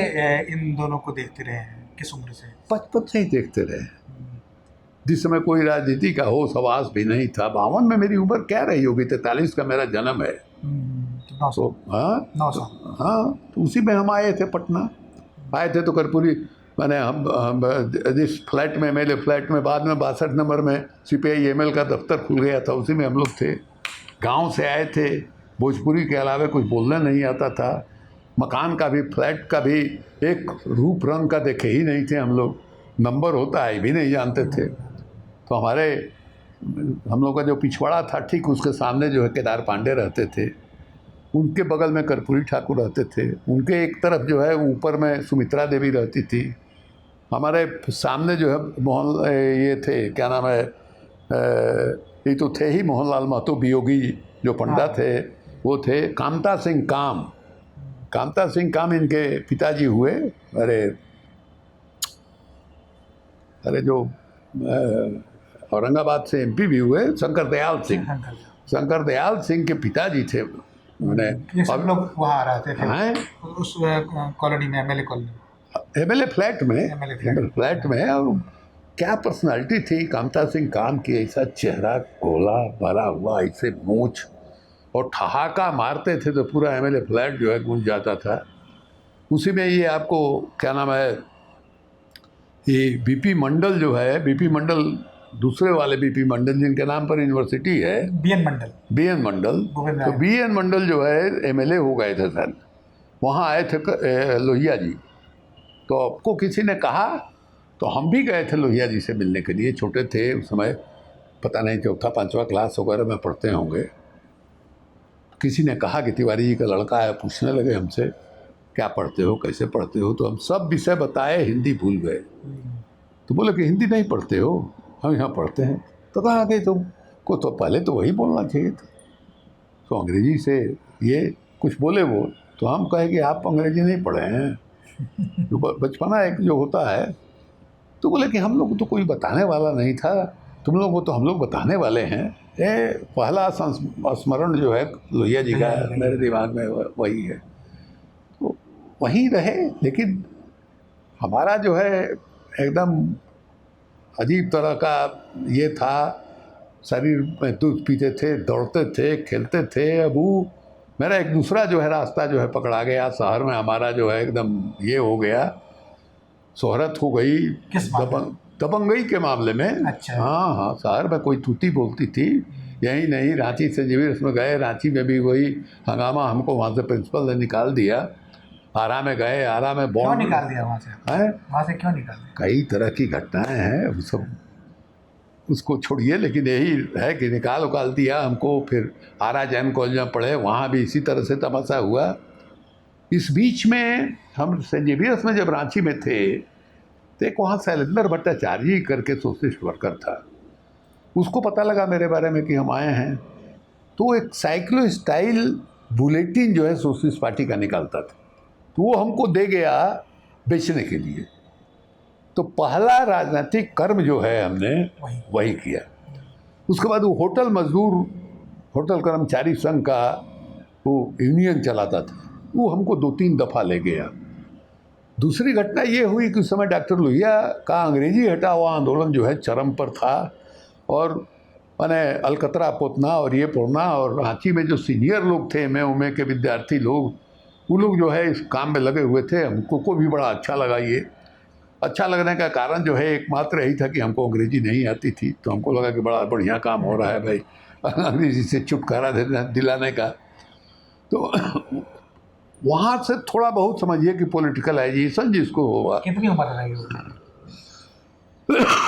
Speaker 1: इन दोनों को देखते रहे हैं, किस उम्र से?
Speaker 2: बचपन से ही देखते रहे, जिस समय कोई राजनीति का होश हवास भी नहीं था। 52 में मेरी उम्र क्या रही होगी, 43 का मेरा जन्म है। तो हाँ, तो उसी में हम आए थे पटना। आए थे तो कर्पूरी, मैंने हम जिस फ्लैट में, एमएलए फ्लैट में, बाद में 62 नंबर में सीपीआई एमएल का दफ्तर खुल गया था, उसी में हम लोग थे। गांव से आए थे, भोजपुरी के अलावा कुछ बोलना नहीं आता था। मकान का भी, फ्लैट का भी एक रूप रंग का देखे ही नहीं थे हम लोग। नंबर होता है भी नहीं जानते थे। तो हम लोग का जो पिछवाड़ा था, ठीक उसके सामने जो है केदार पांडे रहते थे, उनके बगल में कर्पूरी ठाकुर रहते थे। उनके एक तरफ जो है ऊपर में सुमित्रा देवी रहती थी। हमारे सामने जो है मोहन ये थे, क्या नाम है, ये तो थे ही मोहनलाल महतो वियोगी जो पंडा थे, वो थे कामता सिंह काम इनके पिताजी हुए। अरे जो औरंगाबाद से एमपी भी हुए, शंकर दयाल सिंह के पिताजी थे।
Speaker 1: ये सब लोग वहाँ रहते थे उस कॉलोनी में,
Speaker 2: एमएलए फ्लैट में। और क्या पर्सनालिटी थी कामता सिंह काम की, ऐसा चेहरा गोला भरा हुआ, ऐसे मूंछ, और ठहाका मारते थे तो पूरा एमएलए फ्लैट जो है गूंज जाता था। उसी में ये आपको क्या नाम है, ये बीपी मंडल जो है, बीपी मंडल दूसरे वाले बीपी मंडल जिनके नाम पर यूनिवर्सिटी है, बीएन मंडल। तो बीएन मंडल जो है एमएलए हो गए थे सर, वहाँ आए थे लोहिया जी। तो आपको किसी ने कहा, तो हम भी गए थे लोहिया जी से मिलने के लिए। छोटे थे उस समय, पता नहीं 4-5वां क्लास वगैरह में पढ़ते होंगे। किसी ने कहा कि तिवारी जी का लड़का है, पूछने लगे हमसे क्या पढ़ते हो, कैसे पढ़ते हो। तो हम सब विषय बताए, हिंदी भूल गए। तो बोले कि हिंदी नहीं पढ़ते हो, हम यहाँ पढ़ते हैं। तो कहा कि तुमको तो पहले तो वही बोलना चाहिए था। तो अंग्रेजी से ये कुछ बोले वो, तो हम कहे कि आप अंग्रेजी नहीं पढ़े हैं, जो बचपना एक जो होता है। तो बोले कि हम लोग को तो कोई बताने वाला नहीं था, तुम लोग को तो हम लोग बताने वाले हैं। ये पहला स्मरण जो है लोहिया जी का मेरे दिमाग में वही है। तो वहीं रहे, लेकिन हमारा जो है एकदम अजीब तरह का ये था, शरीर में दूध पीते थे, दौड़ते थे, खेलते थे। अब वो मेरा एक दूसरा जो है रास्ता जो है पकड़ा गया, शहर में हमारा जो है एकदम ये हो गया, शोहरत हो गई दबंगई के मामले में।
Speaker 1: अच्छा।
Speaker 2: हाँ हाँ, शहर में कोई तूती बोलती थी, यही नहीं रांची से जीवीएस में गए, रांची में भी वही हंगामा, हमको वहाँ से प्रिंसिपल ने निकाल दिया। आरा में गए, आरा में
Speaker 1: क्यों निकाल दिया वहाँ से? वहाँ से क्यों निकाल दिया?
Speaker 2: कई तरह की घटनाएं हैं, वो सब उसको छोड़िए, लेकिन यही है कि निकाल दिया हमको। फिर आरा जैन कॉलेज में पढ़े, वहाँ भी इसी तरह से तमाशा हुआ। इस बीच में हम सेंट जेवियर्स में जब रांची में थे, तो एक वहाँ शैलेंद्र भट्टाचार्य करके सोशलिस्ट वर्कर था, उसको पता लगा मेरे बारे में कि हम आए हैं। तो एक साइक्लो स्टाइल बुलेटिन जो है सोशलिस्ट पार्टी का निकालता था, तो वो हमको दे गया बेचने के लिए। तो पहला राजनीतिक कर्म जो है हमने वही किया। उसके बाद वो होटल मजदूर, होटल कर्मचारी संघ का वो यूनियन चलाता था, वो हमको 2-3 दफ़ा ले गया। दूसरी घटना ये हुई कि उस समय डॉक्टर लोहिया का अंग्रेजी हटाओ आंदोलन जो है चरम पर था, और मैंने अलकतरा पोतना और ये पढ़ना, और रांची में जो सीनियर लोग थे, एमए के विद्यार्थी लोग, वो लोग जो है इस काम में लगे हुए थे। हमको को भी बड़ा अच्छा लगा। ये अच्छा लगने का कारण जो है एकमात्र यही था कि हमको अंग्रेजी नहीं आती थी, तो हमको लगा कि बड़ा बढ़िया काम हो रहा है भाई, अंग्रेजी से छुटकारा दिलाने का। तो वहाँ से थोड़ा बहुत समझिए कि पॉलिटिकलाइजेशन जिसको हुआ।
Speaker 1: कितनी उम्र रही होगी?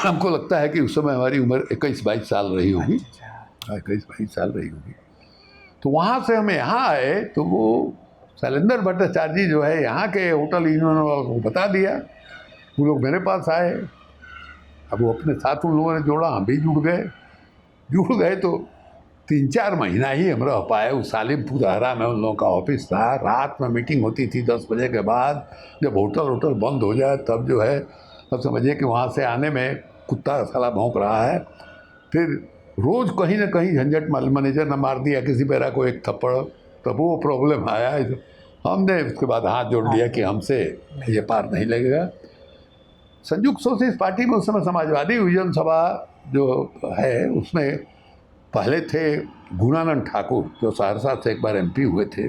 Speaker 2: हमको लगता है कि उस समय हमारी उम्र 21-22 साल रही होगी। 21-22 साल रही होगी। तो वहाँ से हम यहाँ आए, तो वो शैलेंद्र भट्टाचार्य जी जो है यहाँ के होटल यूनियन वालों को बता दिया, वो लोग मेरे पास आए। अब वो अपने साथ उन लोगों ने जोड़ा, हम भी जुड़ गए। तो 3-4 महीना ही हम रह पाए। उस सालिमपुर हरा में उन लोगों का ऑफिस था, रात में मीटिंग होती थी 10 बजे के बाद। जब होटल बंद हो जाए तब जो है, तब समझिए कि वहाँ से आने में कुत्ता साला भौंक रहा है। फिर रोज़ कहीं ना कहीं झंझट, मैनेजर ने मार दिया किसी पैरा को एक थप्पड़, तब वो प्रॉब्लम आया। हमने उसके बाद हाथ जोड़ दिया कि हमसे ये पार नहीं लगेगा। संयुक्त सोशलिस्ट पार्टी में उस समय समाजवादी विजन सभा जो है, उसमें पहले थे गुणानंद ठाकुर, जो सहरसा से एक बार एमपी हुए थे,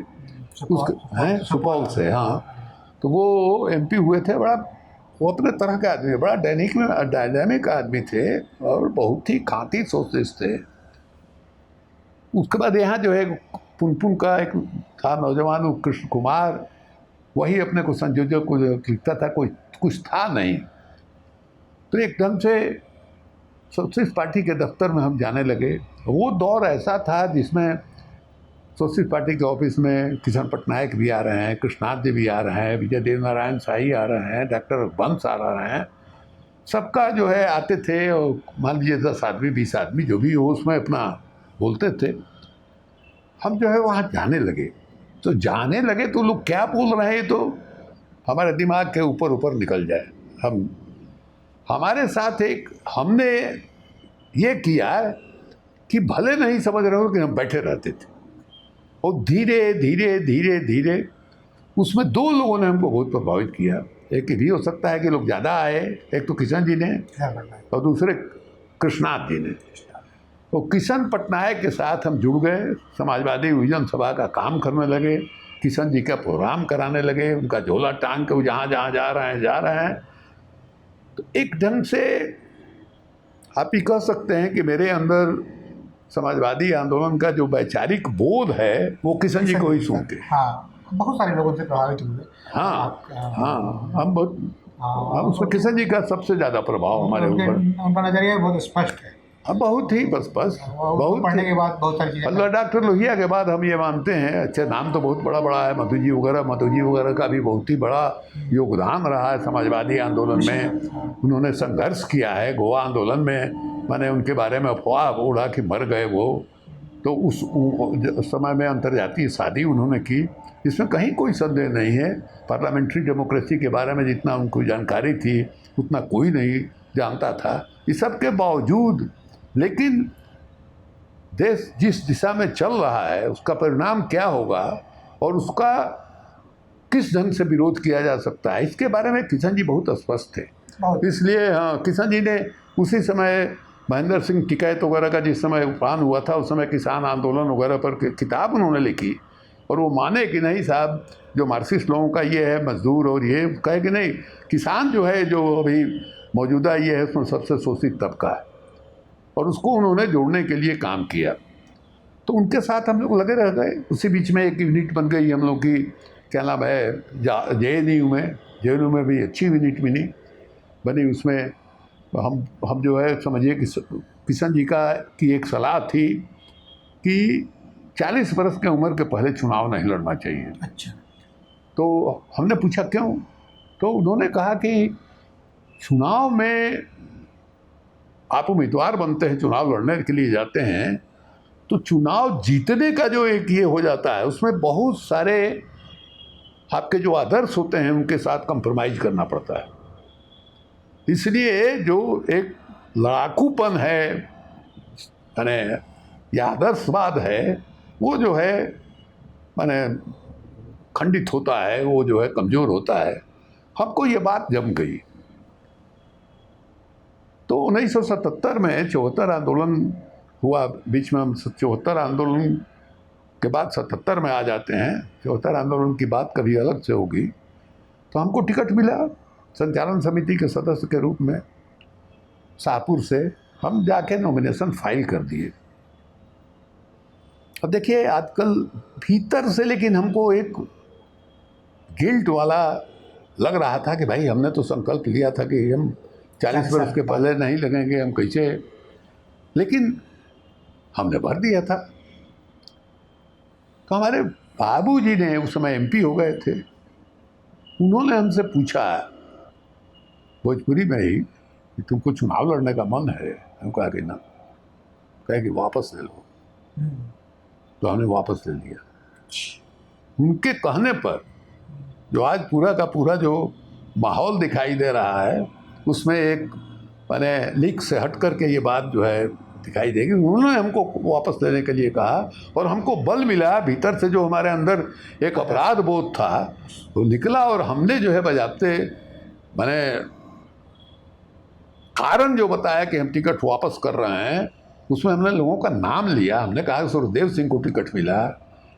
Speaker 2: उसके सुपौल से। हाँ, तो वो एमपी हुए थे। बड़ा वो अपने तरह के आदमी, बड़ा डायनामिक आदमी थे और बहुत ही खांती सोशलिस्ट थे। उसके बाद यहाँ जो है पुनपुन का एक था नौजवान, वो कृष्ण कुमार, वही अपने को संयोजक को लिखता था, कोई कुछ था नहीं। तो एक ढंग से सोशलिस्ट पार्टी के दफ्तर में हम जाने लगे। वो दौर ऐसा था जिसमें सोशलिस्ट पार्टी के ऑफिस में किशन पटनायक भी आ रहे हैं, कृष्णाथ जी भी आ रहे हैं, विजय देव नारायण शाही आ रहे हैं, डॉक्टर बंस आ रहे हैं। सबका जो है आते थे, और मान लीजिए 10 आदमी 20 आदमी जो भी हो उसमें अपना बोलते थे। हम जो है वहाँ जाने लगे, तो लोग क्या बोल रहे हैं तो हमारे दिमाग के ऊपर निकल जाए। हमारे साथ एक हमने ये किया कि भले नहीं समझ रहे हो कि हम बैठे रहते थे, और धीरे उसमें 2 लोगों ने हमको बहुत प्रभावित किया। एक भी हो सकता है कि लोग ज़्यादा आए, एक तो किशन जी ने और दूसरे कृष्णाथ जी ने। तो किशन पटनायक के साथ हम जुड़ गए, समाजवादी विजन सभा का काम करने लगे, किशन जी का प्रोग्राम कराने लगे, उनका झोला टांग के वो जहाँ जा रहे हैं। तो एक ढंग से आप ही कह सकते हैं कि मेरे अंदर समाजवादी आंदोलन का जो वैचारिक बोध है वो किशन जी को ही सुन के।
Speaker 1: हाँ, बहुत सारे लोगों से प्रभावित हुए।
Speaker 2: हाँ, हम बहुत, उसमें किशन जी का सबसे ज़्यादा प्रभाव हमारे ऊपर।
Speaker 1: उनका नज़रिया बहुत स्पष्ट है।
Speaker 2: अब बहुत ही बस
Speaker 1: बहुत पढ़ने के बाद बहुत सारी चीज़ें
Speaker 2: अल्लाह डॉक्टर लोहिया के बाद हम ये मानते हैं, अच्छे नाम तो बहुत बड़ा बड़ा है, मधु जी वगैरह का भी बहुत ही बड़ा योगदान रहा है समाजवादी आंदोलन में। उन्होंने संघर्ष किया है गोवा आंदोलन में, मैंने उनके बारे में अफवाह उड़ा कि मर गए वो, तो उस समय में अंतर्जातीय शादी उन्होंने की, इसमें कहीं कोई संदेह नहीं है। पार्लियामेंट्री डेमोक्रेसी के बारे में जितना उनको जानकारी थी उतना कोई नहीं जानता था। इस सब के बावजूद लेकिन देश जिस दिशा में चल रहा है उसका परिणाम क्या होगा और उसका किस ढंग से विरोध किया जा सकता है, इसके बारे में किशन जी बहुत स्पष्ट थे। इसलिए हाँ, किशन जी ने उसी समय महेंद्र सिंह टिकैत वगैरह का जिस समय उफान हुआ था उस समय किसान आंदोलन वगैरह पर किताब उन्होंने लिखी, और वो माने कि नहीं साहब जो मार्क्सिस्ट लोगों का ये है मजदूर और ये कहे कि नहीं, किसान जो है जो अभी मौजूदा ये है उसमें सबसे शोषित तबका है, और उसको उन्होंने जोड़ने के लिए काम किया। तो उनके साथ हम लोग लगे रह गए। उसी बीच में एक यूनिट बन गई हम लोग की, क्या नाम है, JNU में भी अच्छी यूनिट बनी। उसमें हम जो है समझिए कि किशन जी की एक सलाह थी कि 40 वर्ष की उम्र के पहले चुनाव नहीं लड़ना चाहिए।
Speaker 1: अच्छा।
Speaker 2: तो हमने पूछा क्यों, तो उन्होंने कहा कि चुनाव में आप उम्मीदवार बनते हैं, चुनाव लड़ने के लिए जाते हैं, तो चुनाव जीतने का जो एक ये हो जाता है उसमें बहुत सारे आपके जो आदर्श होते हैं उनके साथ कंप्रोमाइज़ करना पड़ता है। इसलिए जो एक लड़ाकूपन है माने या आदर्शवाद है वो जो है माने खंडित होता है, वो जो है कमज़ोर होता है। हमको ये बात जम गई। तो 1977 में 74 आंदोलन हुआ, बीच में हम 74 आंदोलन के बाद 77 में आ जाते हैं। 74 आंदोलन की बात कभी अलग से होगी। तो हमको टिकट मिला संचालन समिति के सदस्य के रूप में शाहपुर से। हम जाके नॉमिनेशन फाइल कर दिए। अब देखिए आजकल भीतर से लेकिन हमको एक गिल्ट वाला लग रहा था कि भाई हमने तो संकल्प लिया था कि हम 40 वर्ष के पहले नहीं लगेंगे, हम कैसे, लेकिन हमने भर दिया था। तो हमारे बाबूजी ने उस समय MP हो गए थे, उन्होंने हमसे पूछा भोजपुरी में ही कि तुमको चुनाव लड़ने का मन है? हम कहा कि ना। कहे कि वापस ले लो। तो हमने वापस ले लिया। उनके कहने पर जो आज पूरा का पूरा जो माहौल दिखाई दे रहा है उसमें एक मैंने लीक से हट करके ये बात जो है दिखाई देगी। उन्होंने हमको वापस लेने के लिए कहा और हमको बल मिला, भीतर से जो हमारे अंदर एक अपराध बोध था वो निकला, और हमने जो है बजाते मैंने कारण जो बताया कि हम टिकट वापस कर रहे हैं उसमें हमने लोगों का नाम लिया। हमने कहा सुरदेव सिंह को टिकट मिला,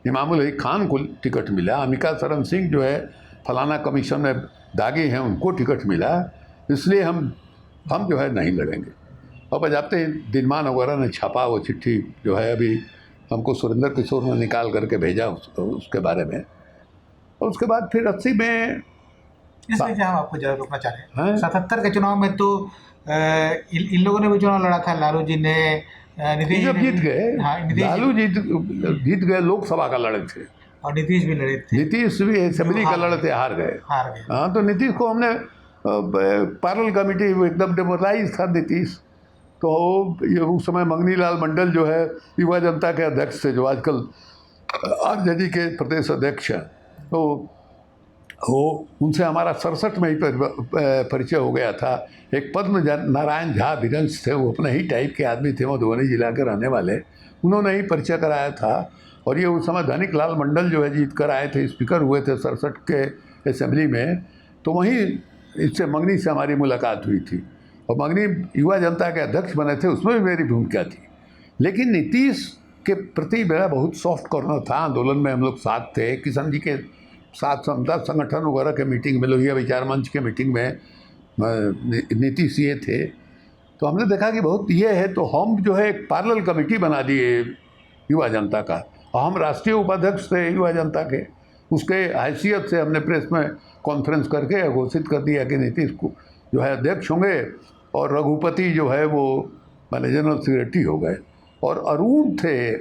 Speaker 2: इमामुल हक खान को टिकट मिला, अमिका शरण सिंह जो है फलाना कमीशन में दागी हैं उनको टिकट मिला, इसलिए हम जो है नहीं लड़ेंगे। और बजाते दिनमान वगैरह ने छापा वो चिट्ठी जो है अभी हमको सुरेंद्र किशोर ने निकाल करके भेजा उसके बारे में। और उसके बाद फिर 80 में
Speaker 1: इसमें क्या हम आपको जरा रोकना चाह रहे हैं। 77 के चुनाव में तो इन लोगों ने भी चुनाव लड़ा था। लालू जी ने नीतीश
Speaker 2: जब जीत गए,
Speaker 1: हाँ,
Speaker 2: लालू जीत गए, लोकसभा का लड़े थे,
Speaker 1: और नीतीश भी लड़े थे।
Speaker 2: नीतीश भी असेंबली का लड़े थे, हार गए। हाँ, तो नीतीश को हमने पैरल कमेटी एकदम डेमोक्राइज था नीतीश। तो ये उस समय मंगनीलाल मंडल जो है युवा जनता के अध्यक्ष थे, जो आजकल RJD के प्रदेश अध्यक्ष हैं, तो वो उनसे हमारा 67 में ही परिचय हो गया था। एक पद्म नारायण झा विरंश थे, वो अपने ही टाइप के आदमी थे, मधुबनी जिला के रहने वाले, उन्होंने ही परिचय कराया था। और ये उस समय धनिक लाल मंडल जो है जीत कर आए थे, स्पीकर हुए थे 67 के असेंबली में। तो वहीं इससे मंगनी से हमारी मुलाकात हुई थी, और मंगनी युवा जनता के अध्यक्ष बने थे, उसमें भी मेरी भूमिका थी। लेकिन नीतीश के प्रति मेरा बहुत सॉफ्ट कॉर्नर था। आंदोलन में हम लोग साथ थे, किशन जी के साथ समता संगठन वगैरह के मीटिंग में, लोहिया विचार मंच के मीटिंग में नीतीश ये थे। तो हमने देखा कि बहुत ये है, तो हम जो है एक पैरेलल कमेटी बना दिए युवा जनता का, और हम राष्ट्रीय उपाध्यक्ष थे युवा जनता के। उसके हैसियत से हमने प्रेस में कॉन्फ्रेंस करके घोषित कर दिया कि नीतीश को जो है अध्यक्ष होंगे, और रघुपति जो है वो माने जनरल सेक्रेटरी हो गए। और अरुण थे,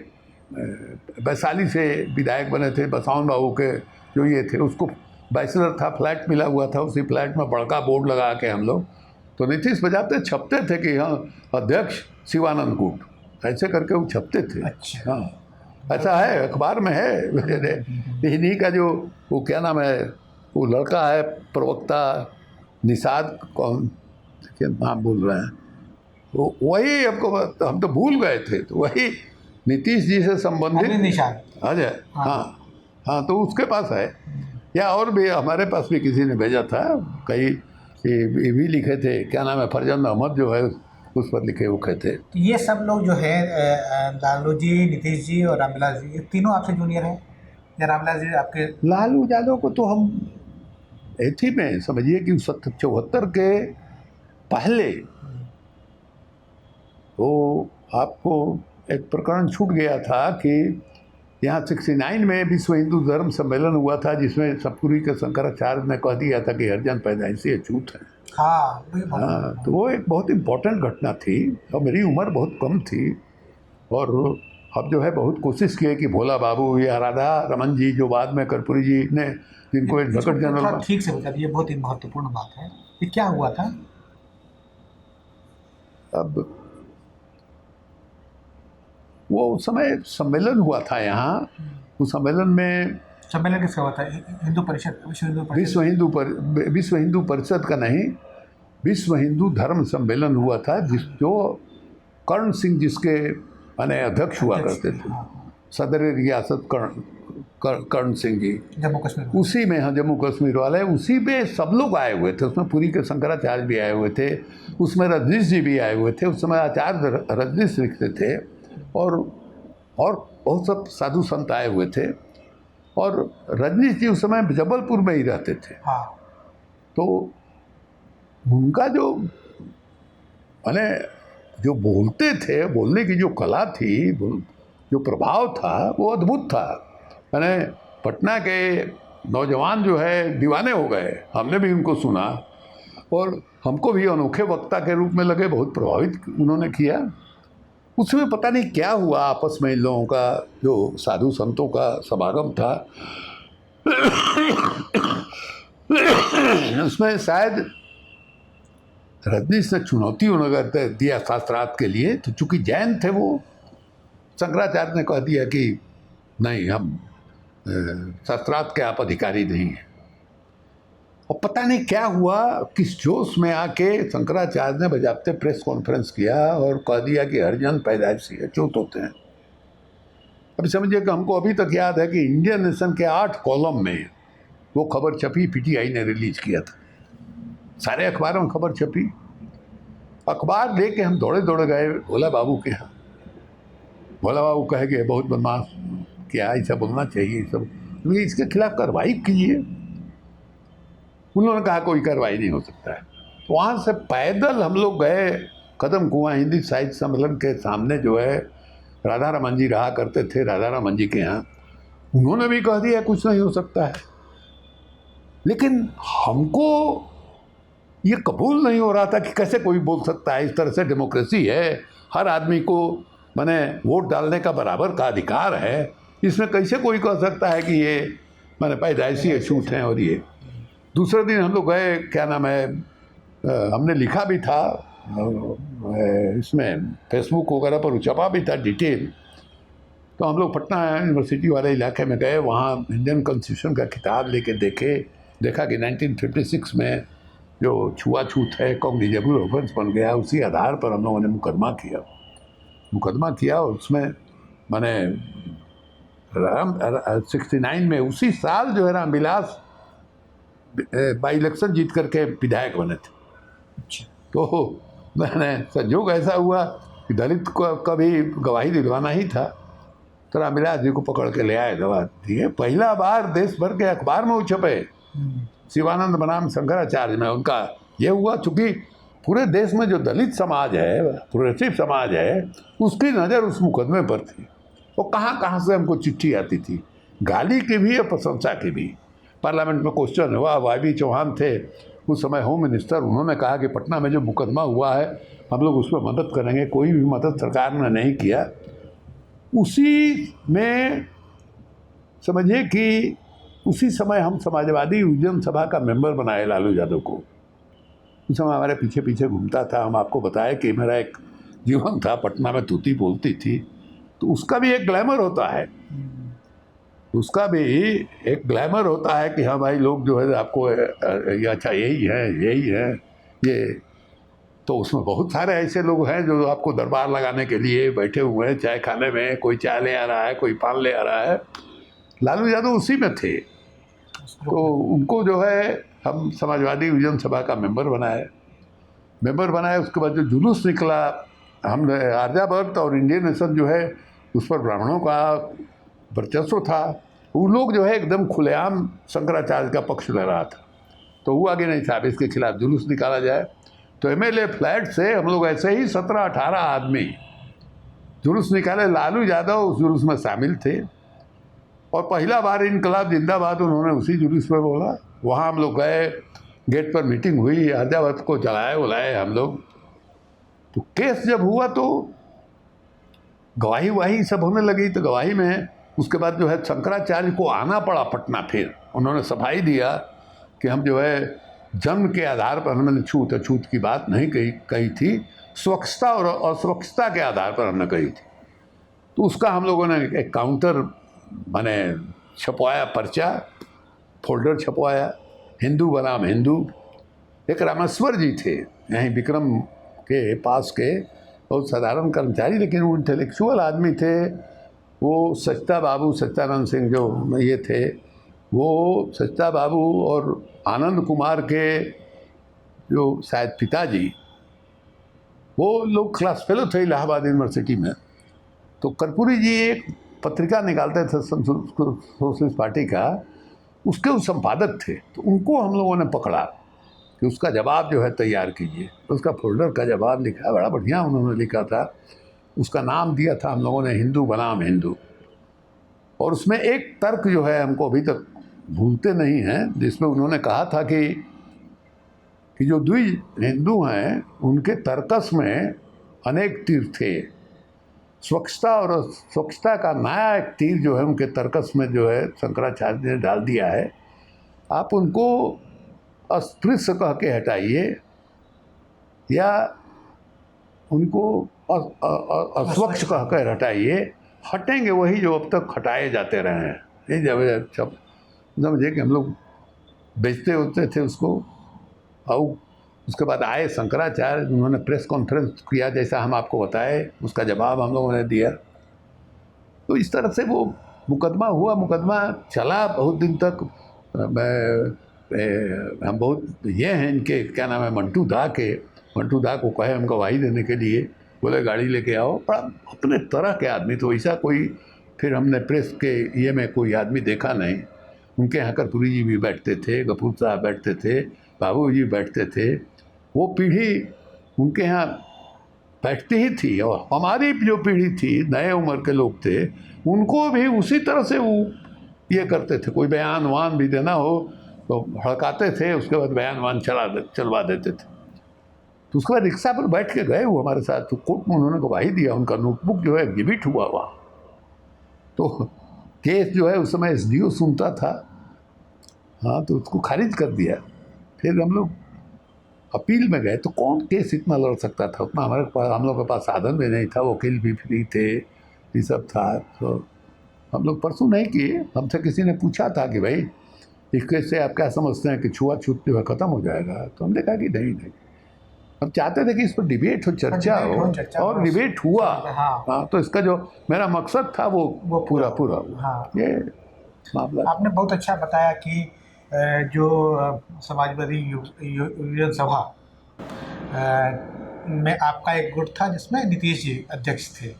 Speaker 2: वैशाली से विधायक बने थे, बसवान बाबू के जो ये थे, उसको बैचलर था, फ्लैट मिला हुआ था, उसी फ्लैट में बड़का बोर्ड लगा के हम लोग तो नीतीश बजाते छपते थे कि हाँ अध्यक्ष शिवानंद गुट, ऐसे करके वो छपते थे।
Speaker 1: अच्छा।
Speaker 2: हाँ ऐसा है, अखबार में है। इन्हीं का जो वो क्या नाम है, वो लड़का है प्रवक्ता निषाद, कौन क्या नाम बोल रहे हैं, वो वही हमको, हम तो भूल गए थे, तो वही नीतीश जी से संबंधित
Speaker 1: निशान।
Speaker 2: अजय, हाँ हाँ, तो उसके पास है, या और भी हमारे पास भी किसी ने भेजा था, कई ये भी लिखे थे, क्या नाम है, फरजंद अहमद जो है उस पर लिखे हुए थे।
Speaker 1: तो ये सब लोग जो है लालू जी, नीतीश जी और रामविलास जी, ये तीनों आपसे जूनियर हैं या रामविलास जी आपके?
Speaker 2: लालू यादव को तो हम एथी में समझिए कि 74 के पहले वो आपको एक प्रकरण छूट गया था कि यहाँ 69 में विश्व हिंदू धर्म सम्मेलन हुआ था, जिसमें सतपुरी के शंकराचार्य ने कह दिया था कि हरिजन पैदाइशी अछूत है। हाँ, तो वो एक बहुत इम्पोर्टेंट घटना थी, और मेरी उम्र बहुत कम थी, और अब जो है बहुत कोशिश की है कि भोला बाबू या राधा रमन जी जो बाद में कर्पूरी जी ने, जिनको एक नगर जनरल,
Speaker 1: ठीक से बता दीजिए, बहुत ही महत्वपूर्ण बात है, ये क्या हुआ था?
Speaker 2: अब वो उस समय सम्मेलन हुआ था यहाँ, उस सम्मेलन में,
Speaker 1: सम्मेलन किसका हुआ था? हिंदू परिषद,
Speaker 2: विश्व हिंदू परिषद का नहीं, विश्व हिंदू धर्म सम्मेलन हुआ था, जो कर्ण सिंह जिसके माने अध्यक्ष हुआ करते थे, सदर रियासत कर्ण सिंह जी,
Speaker 1: जम्मू कश्मीर,
Speaker 2: उसी में, हाँ जम्मू कश्मीर वाले, उसी में सब लोग आए हुए थे, उसमें पुरी के शंकराचार्य भी आए हुए थे, उसमें रजनीश जी भी आए हुए थे, उस समय आचार्य रजनीश लिखते थे, और बहुत सब साधु संत आए हुए थे, और रजनीश जी उस समय जबलपुर में ही रहते थे।
Speaker 1: हाँ।
Speaker 2: तो उनका जो माने जो बोलते थे, बोलने की जो कला थी, जो प्रभाव था, वो अद्भुत था। मैंने पटना के नौजवान जो है दीवाने हो गए, हमने भी उनको सुना, और हमको भी अनोखे वक्ता के रूप में लगे, बहुत प्रभावित उन्होंने किया। उसमें पता नहीं क्या हुआ आपस में इन लोगों का, जो साधु संतों का समागम था, उसमें शायद रजनीश ने चुनौती उन्होंने दिया शास्त्रार्थ के लिए, तो चूंकि जैन थे वो, शंकराचार्य ने कह दिया कि नहीं, हम शास्त्रार्थ के आप अधिकारी नहीं हैं। और पता नहीं क्या हुआ, किस जोश में आके शंकराचार्य ने बजाते प्रेस कॉन्फ्रेंस किया और कह दिया कि हरिजन पैदाइशी अछूत होते हैं। अभी समझिए कि हमको अभी तक याद है कि इंडियन नेशन के 8 कॉलम में वो खबर छपी, पीटीआई ने रिलीज किया था, सारे अखबारों में खबर छपी। अखबार लेके हम दौड़े दौड़े गए भोला बाबू के यहाँ। भोला बाबू कह गए बहुत बदमाश, क्या ऐसा बोलना चाहिए, सब इसके खिलाफ कार्रवाई कीजिए। उन्होंने कहा कोई कार्रवाई नहीं हो सकता है। तो वहाँ से पैदल हम लोग गए कदम कुआं हिंदी साहित्य सम्मेलन के सामने, जो है राधा रमन जी रहा करते थे, राधा रमन जी के यहाँ, उन्होंने भी कह दिया कुछ नहीं हो सकता है। लेकिन हमको ये कबूल नहीं हो रहा था कि कैसे कोई बोल सकता है, इस तरह से डेमोक्रेसी है, हर आदमी को माने वोट डालने का बराबर का अधिकार है, इसमें कैसे कोई कह सकता है कि ये माने पैदाइशी अछूत हैं। और ये दूसरे दिन हम लोग गए, क्या नाम है, हमने लिखा भी था इसमें फेसबुक वगैरह पर छपा भी था डिटेल। तो हम लोग पटना यूनिवर्सिटी वाले इलाके में गए, वहाँ इंडियन कॉन्स्टिट्यूशन का किताब लेके देखा कि 1956 में जो छुआछूत है कॉग्निजेबल ऑफेंस बन गया, उसी आधार पर हम लोगों ने मुकदमा किया। और उसमें मैंने 69 में, उसी साल जो है रामविलास बाई इलेक्शन जीत करके विधायक बने थे।
Speaker 1: अच्छा।
Speaker 2: तो मैंने, संयोग ऐसा हुआ कि दलित को कभी गवाही दिलवाना ही था, तो रामविलास जी को पकड़ के ले आए, गवाह दिए। पहला बार देश भर के अखबार में वो छपे, शिवानंद बनाम शंकराचार्य में उनका ये हुआ। चूँकि पूरे देश में जो दलित समाज है, प्रोग्रेसिव समाज है, उसकी नज़र उस मुकदमे पर थी। वो कहाँ से हमको चिट्ठी आती थी, गाली की भी और प्रशंसा की भी। पार्लियामेंट में क्वेश्चन हुआ, वाई चौहान थे, उस समय होम मिनिस्टर, उन्होंने कहा कि पटना में जो मुकदमा हुआ है हम लोग उस पर मदद करेंगे। कोई भी मदद सरकार ने नहीं किया। उसी में समझिए कि उसी समय हम समाजवादी यूनियन सभा का मेंबर बनाए लालू यादव को। उस समय हमारे पीछे पीछे घूमता था। हम आपको बताया कि मेरा एक जीवन था, पटना में तूती बोलती थी, तो उसका भी एक ग्लैमर होता है, उसका भी एक ग्लैमर होता है कि हाँ भाई लोग जो है आपको ये अच्छा यही है ये। तो उसमें बहुत सारे ऐसे लोग हैं जो आपको दरबार लगाने के लिए बैठे हुए हैं चाय खाने में, कोई चाय ले आ रहा है, कोई पान ले आ रहा है। लालू यादव उसी में थे। तो उनको जो है हम समाजवादी यूनियन सभा का मेंबर बनाए। उसके बाद जो जुलूस निकला, हमने आर्यावर्त और इंडियन नेशन जो है उस पर ब्राह्मणों का वर्चस्व था। वो लोग जो है एकदम खुलेआम शंकराचार्य का पक्ष ले रहा था। तो हुआ कि नहीं साहब इसके खिलाफ जुलूस निकाला जाए। तो एमएलए फ्लैट से हम लोग ऐसे ही 17-18 आदमी जुलूस निकाले। लालू यादव उस जुलूस में शामिल थे और पहला बार इनकलाब जिंदाबाद उन्होंने उसी जुलूस में बोला। वहाँ हम लोग गए, गेट पर मीटिंग हुई, आर्यावर्त को बुलाए हम लोग। तो केस जब हुआ तो गवाही सब होने लगी। तो गवाही में उसके बाद जो है शंकराचार्य को आना पड़ा पटना। फिर उन्होंने सफाई दिया कि हम जो है जन्म के आधार पर, हमने छूत अछूत की बात नहीं कही थी, स्वच्छता और अस्वच्छता के आधार पर हमने कही थी। तो उसका हम लोगों ने एक काउंटर बने छपवाया, पर्चा फोल्डर छपवाया, हिंदू बनाम हिंदू। एक रामेश्वर जी थे यहीं विक्रम के पास के, बहुत साधारण कर्मचारी लेकिन वो इंटेलेक्चुअल आदमी थे। वो सच्चा बाबू सच्चानंद सिंह जो ये थे, वो सच्चा बाबू और आनंद कुमार के जो शायद पिताजी, वो लोग क्लास फेलो थे इलाहाबाद यूनिवर्सिटी में। तो कर्पूरी जी एक पत्रिका निकालते थे सोशलिस्ट पार्टी का, उसके वो संपादक थे। तो उनको हम लोगों ने पकड़ा कि उसका जवाब जो है तैयार कीजिए। तो उसका फोल्डर का जवाब लिखा, बड़ा बढ़िया उन्होंने लिखा था। उसका नाम दिया था हम लोगों ने हिंदू बनाम हिंदू। और उसमें एक तर्क जो है हमको अभी तक भूलते नहीं हैं, जिसमें उन्होंने कहा था कि जो द्विज हिंदू हैं उनके तर्कस में अनेक तीर थे। स्वच्छता और स्वच्छता का नया एक तीर जो है उनके तर्कस में जो है शंकराचार्य ने डाल दिया है। आप उनको अस्पृश्य कह के हटाइए या उनको अस्वच्छ कह कर हटाइए, हटेंगे वही जो अब तक हटाए जाते रहे हैं। ये जब समझिए कि हम लोग बेचते होते थे उसको। और उसके बाद आए शंकराचार्य, उन्होंने प्रेस कॉन्फ्रेंस किया जैसा हम आपको बताए, उसका जवाब हम लोगों ने दिया। तो इस तरह से वो मुकदमा हुआ, मुकदमा चला बहुत दिन तक। हम बहुत ये हैं इनके क्या नाम है, मंटू दा को कहे हम गवाही देने के लिए, बोले गाड़ी लेके आओ। बड़ा अपने तरह के आदमी, तो ऐसा कोई फिर हमने प्रेस के ये में कोई आदमी देखा नहीं। उनके यहाँ कर्पूरी जी भी बैठते थे, गफूर साहब बैठते थे, बाबू जी बैठते थे। वो पीढ़ी उनके यहाँ बैठती ही थी। और हमारी जो पीढ़ी थी, नए उम्र के लोग थे, उनको भी उसी तरह से वो ये करते थे। कोई बयान वान भी देना हो तो हड़काते थे, उसके बाद बयान वान चलवा देते थे। तो उसके बाद रिक्शा पर बैठ के गए वो हमारे साथ। तो कोर्ट में उन्होंने गवाही दिया, उनका नोटबुक जो है एग्जिबिट हुआ वहाँ। तो केस जो है उस समय एसडीओ सुनता था, हाँ, तो उसको खारिज कर दिया। फिर हम लोग अपील में गए। तो कौन केस इतना लड़ सकता था, उतना हमारे पास, हम लोग के पास साधन भी नहीं था, वकील भी फ्री थे, ये सब था। तो हम लोग परसों नहीं किए। हमसे किसी ने पूछा था कि भाई इस केस से आप क्या समझते हैं कि छुआछूत जो है ख़त्म हो जाएगा। तो हमने कहा कि नहीं, हम चाहते थे कि इस पर डिबेट हो, चर्चा हो, और डिबेट हुआ। हाँ, तो इसका जो मेरा मकसद था वो पूरा हुआ।
Speaker 1: हाँ,
Speaker 2: ये मामला
Speaker 1: आपने बहुत अच्छा बताया कि जो समाजवादी यूनियन सभा में आपका एक गुट था जिसमें नीतीश जी अध्यक्ष थे,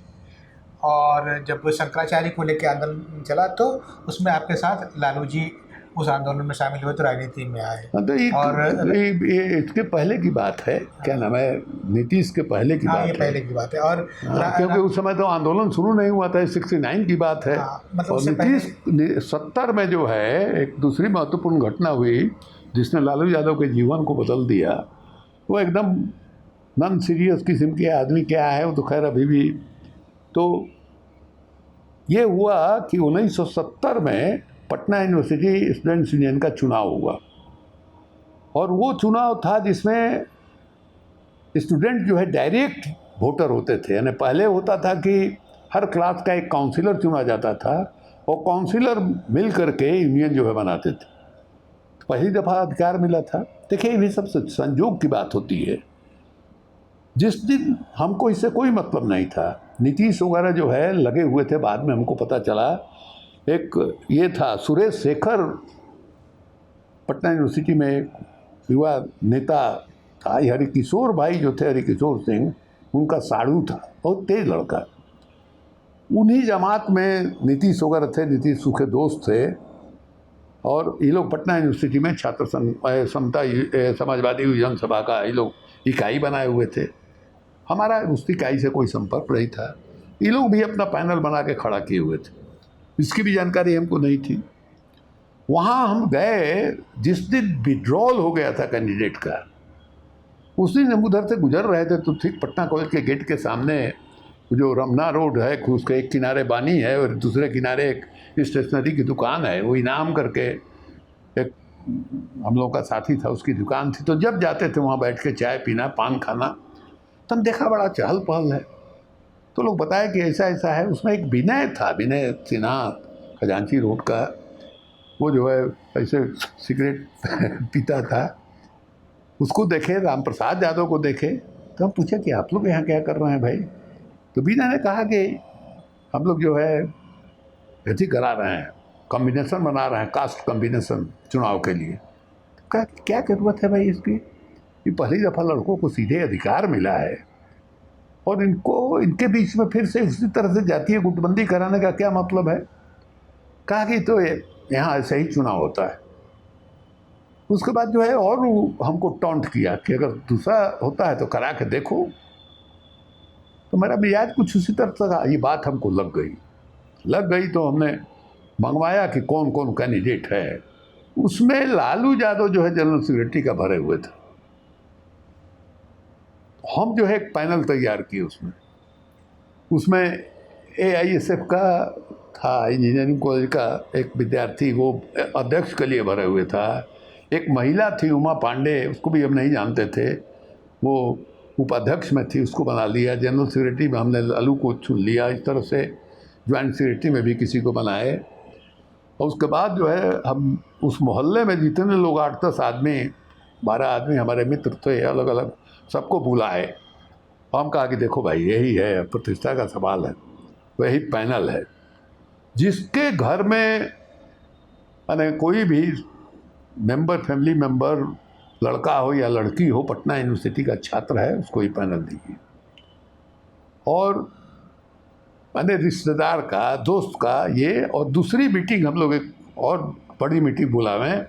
Speaker 1: और जब शंकराचार्य को लेकर आंदोलन चला तो उसमें आपके साथ लालू जी उस आंदोलन में शामिल हुए, तो राजनीति में आए।
Speaker 2: तो ये इसके पहले की बात है, क्या नाम है, नीतीश के पहले की बात
Speaker 1: ये
Speaker 2: है।
Speaker 1: पहले की बात है। और
Speaker 2: क्योंकि उस समय तो आंदोलन शुरू नहीं हुआ था, 69 की बात है।
Speaker 1: मतलब
Speaker 2: और नीतीश 70 में जो है एक दूसरी महत्वपूर्ण घटना हुई जिसने लालू यादव के जीवन को बदल दिया, वो एकदम नॉन सीरियस किस्म के आदमी क्या है, वो तो खैर अभी भी। तो ये हुआ कि 1970 में पटना यूनिवर्सिटी स्टूडेंट्स यूनियन का चुनाव हुआ, और वो चुनाव था जिसमें स्टूडेंट जो है डायरेक्ट वोटर होते थे। यानी पहले होता था कि हर क्लास का एक काउंसिलर चुना जाता था, और काउंसिलर मिल करके यूनियन जो है बनाते थे। तो पहली दफ़ा अधिकार मिला था। देखिए, ये भी सब संयोग की बात होती है। जिस दिन हमको इससे कोई मतलब नहीं था, नीतीश वगैरह जो है लगे हुए थे, बाद में हमको पता चला एक ये था सुरेश शेखर, पटना यूनिवर्सिटी में एक युवा नेता था, हरिकिशोर भाई जो थे, हरिकिशोर सिंह, उनका साड़ू था, बहुत तेज लड़का। उन्हीं जमात में नीतीश वगैरह थे, नीतीश सूखे दोस्त थे, और ये लोग पटना यूनिवर्सिटी में छात्र समता समाजवादी युवजन सभा का ये लोग इकाई बनाए हुए थे। हमारा उस इकाई से कोई संपर्क नहीं था। ये लोग भी अपना पैनल बना के खड़ा किए हुए थे, इसकी भी जानकारी हमको नहीं थी। वहाँ हम गए जिस दिन विड्रॉल हो गया था कैंडिडेट का, उस दिन हम उधर से गुजर रहे थे, तो ठीक पटना कॉलेज के गेट के सामने जो रमना रोड है, उसके एक किनारे बानी है और दूसरे किनारे एक स्टेशनरी की दुकान है। वो इनाम करके एक हम लोग का साथी था, उसकी दुकान थी। तो जब जाते थे वहाँ बैठ के चाय पीना, पान खाना, तो हम देखा बड़ा चहल पहल है। तो लोग बताए कि ऐसा ऐसा है। उसमें एक विनय था, विनय सिन्हा, खजांची रोड का, वो जो है ऐसे सिगरेट पीता था। उसको देखे, राम प्रसाद यादव को देखे, तो हम पूछे कि आप लोग यहाँ क्या कर रहे हैं भाई? तो बीना ने कहा कि हम लोग जो है ऐसी करा रहे हैं, कॉम्बिनेशन बना रहे हैं, कास्ट कॉम्बिनेशन चुनाव के लिए। तो कहा कि क्या ज़रूरत है भाई इसकी? ये पहली दफ़ा लड़कों को सीधे अधिकार मिला है, और इनको इनके बीच में फिर से उसी तरह से जातीय गुटबंदी कराने का क्या मतलब है? कहा कि तो यहाँ ऐसे ही चुनाव होता है। उसके बाद जो है और हमको टॉन्ट किया कि अगर दूसरा होता है तो करा के देखो। तो मेरा मिजाज कुछ उसी तरह था। ये बात हमको लग गई तो हमने मंगवाया कि कौन कौन कैंडिडेट है। उसमें लालू यादव जो है जनरल सेक्रेटरी का भरे हुए थे। हम जो है एक पैनल तैयार किए उसमें AISF का था, इंजीनियरिंग कॉलेज का एक विद्यार्थी, वो अध्यक्ष के लिए भरे हुए था। एक महिला थी उमा पांडे, उसको भी हम नहीं जानते थे, वो उपाध्यक्ष में थी, उसको बना लिया। जनरल सेक्रेटरी में हमने लालू को चुन लिया। इस तरह से ज्वाइंट सेक्रेटरी में भी किसी को बनाए। और उसके बाद जो है हम उस मोहल्ले में जितने लोग 8-10 आदमी 12 आदमी हमारे मित्र थे, अलग अलग, सबको बुलाए। हम कहा कि देखो भाई, यही है, प्रतिष्ठा का सवाल है, वही पैनल है। जिसके घर में यानी कोई भी मेंबर, फैमिली मेंबर, लड़का हो या लड़की हो, पटना यूनिवर्सिटी का छात्र है, उसको ही पैनल दीजिए। और मैंने रिश्तेदार का, दोस्त का ये, और दूसरी मीटिंग हम लोग एक और बड़ी मीटिंग बुलावें।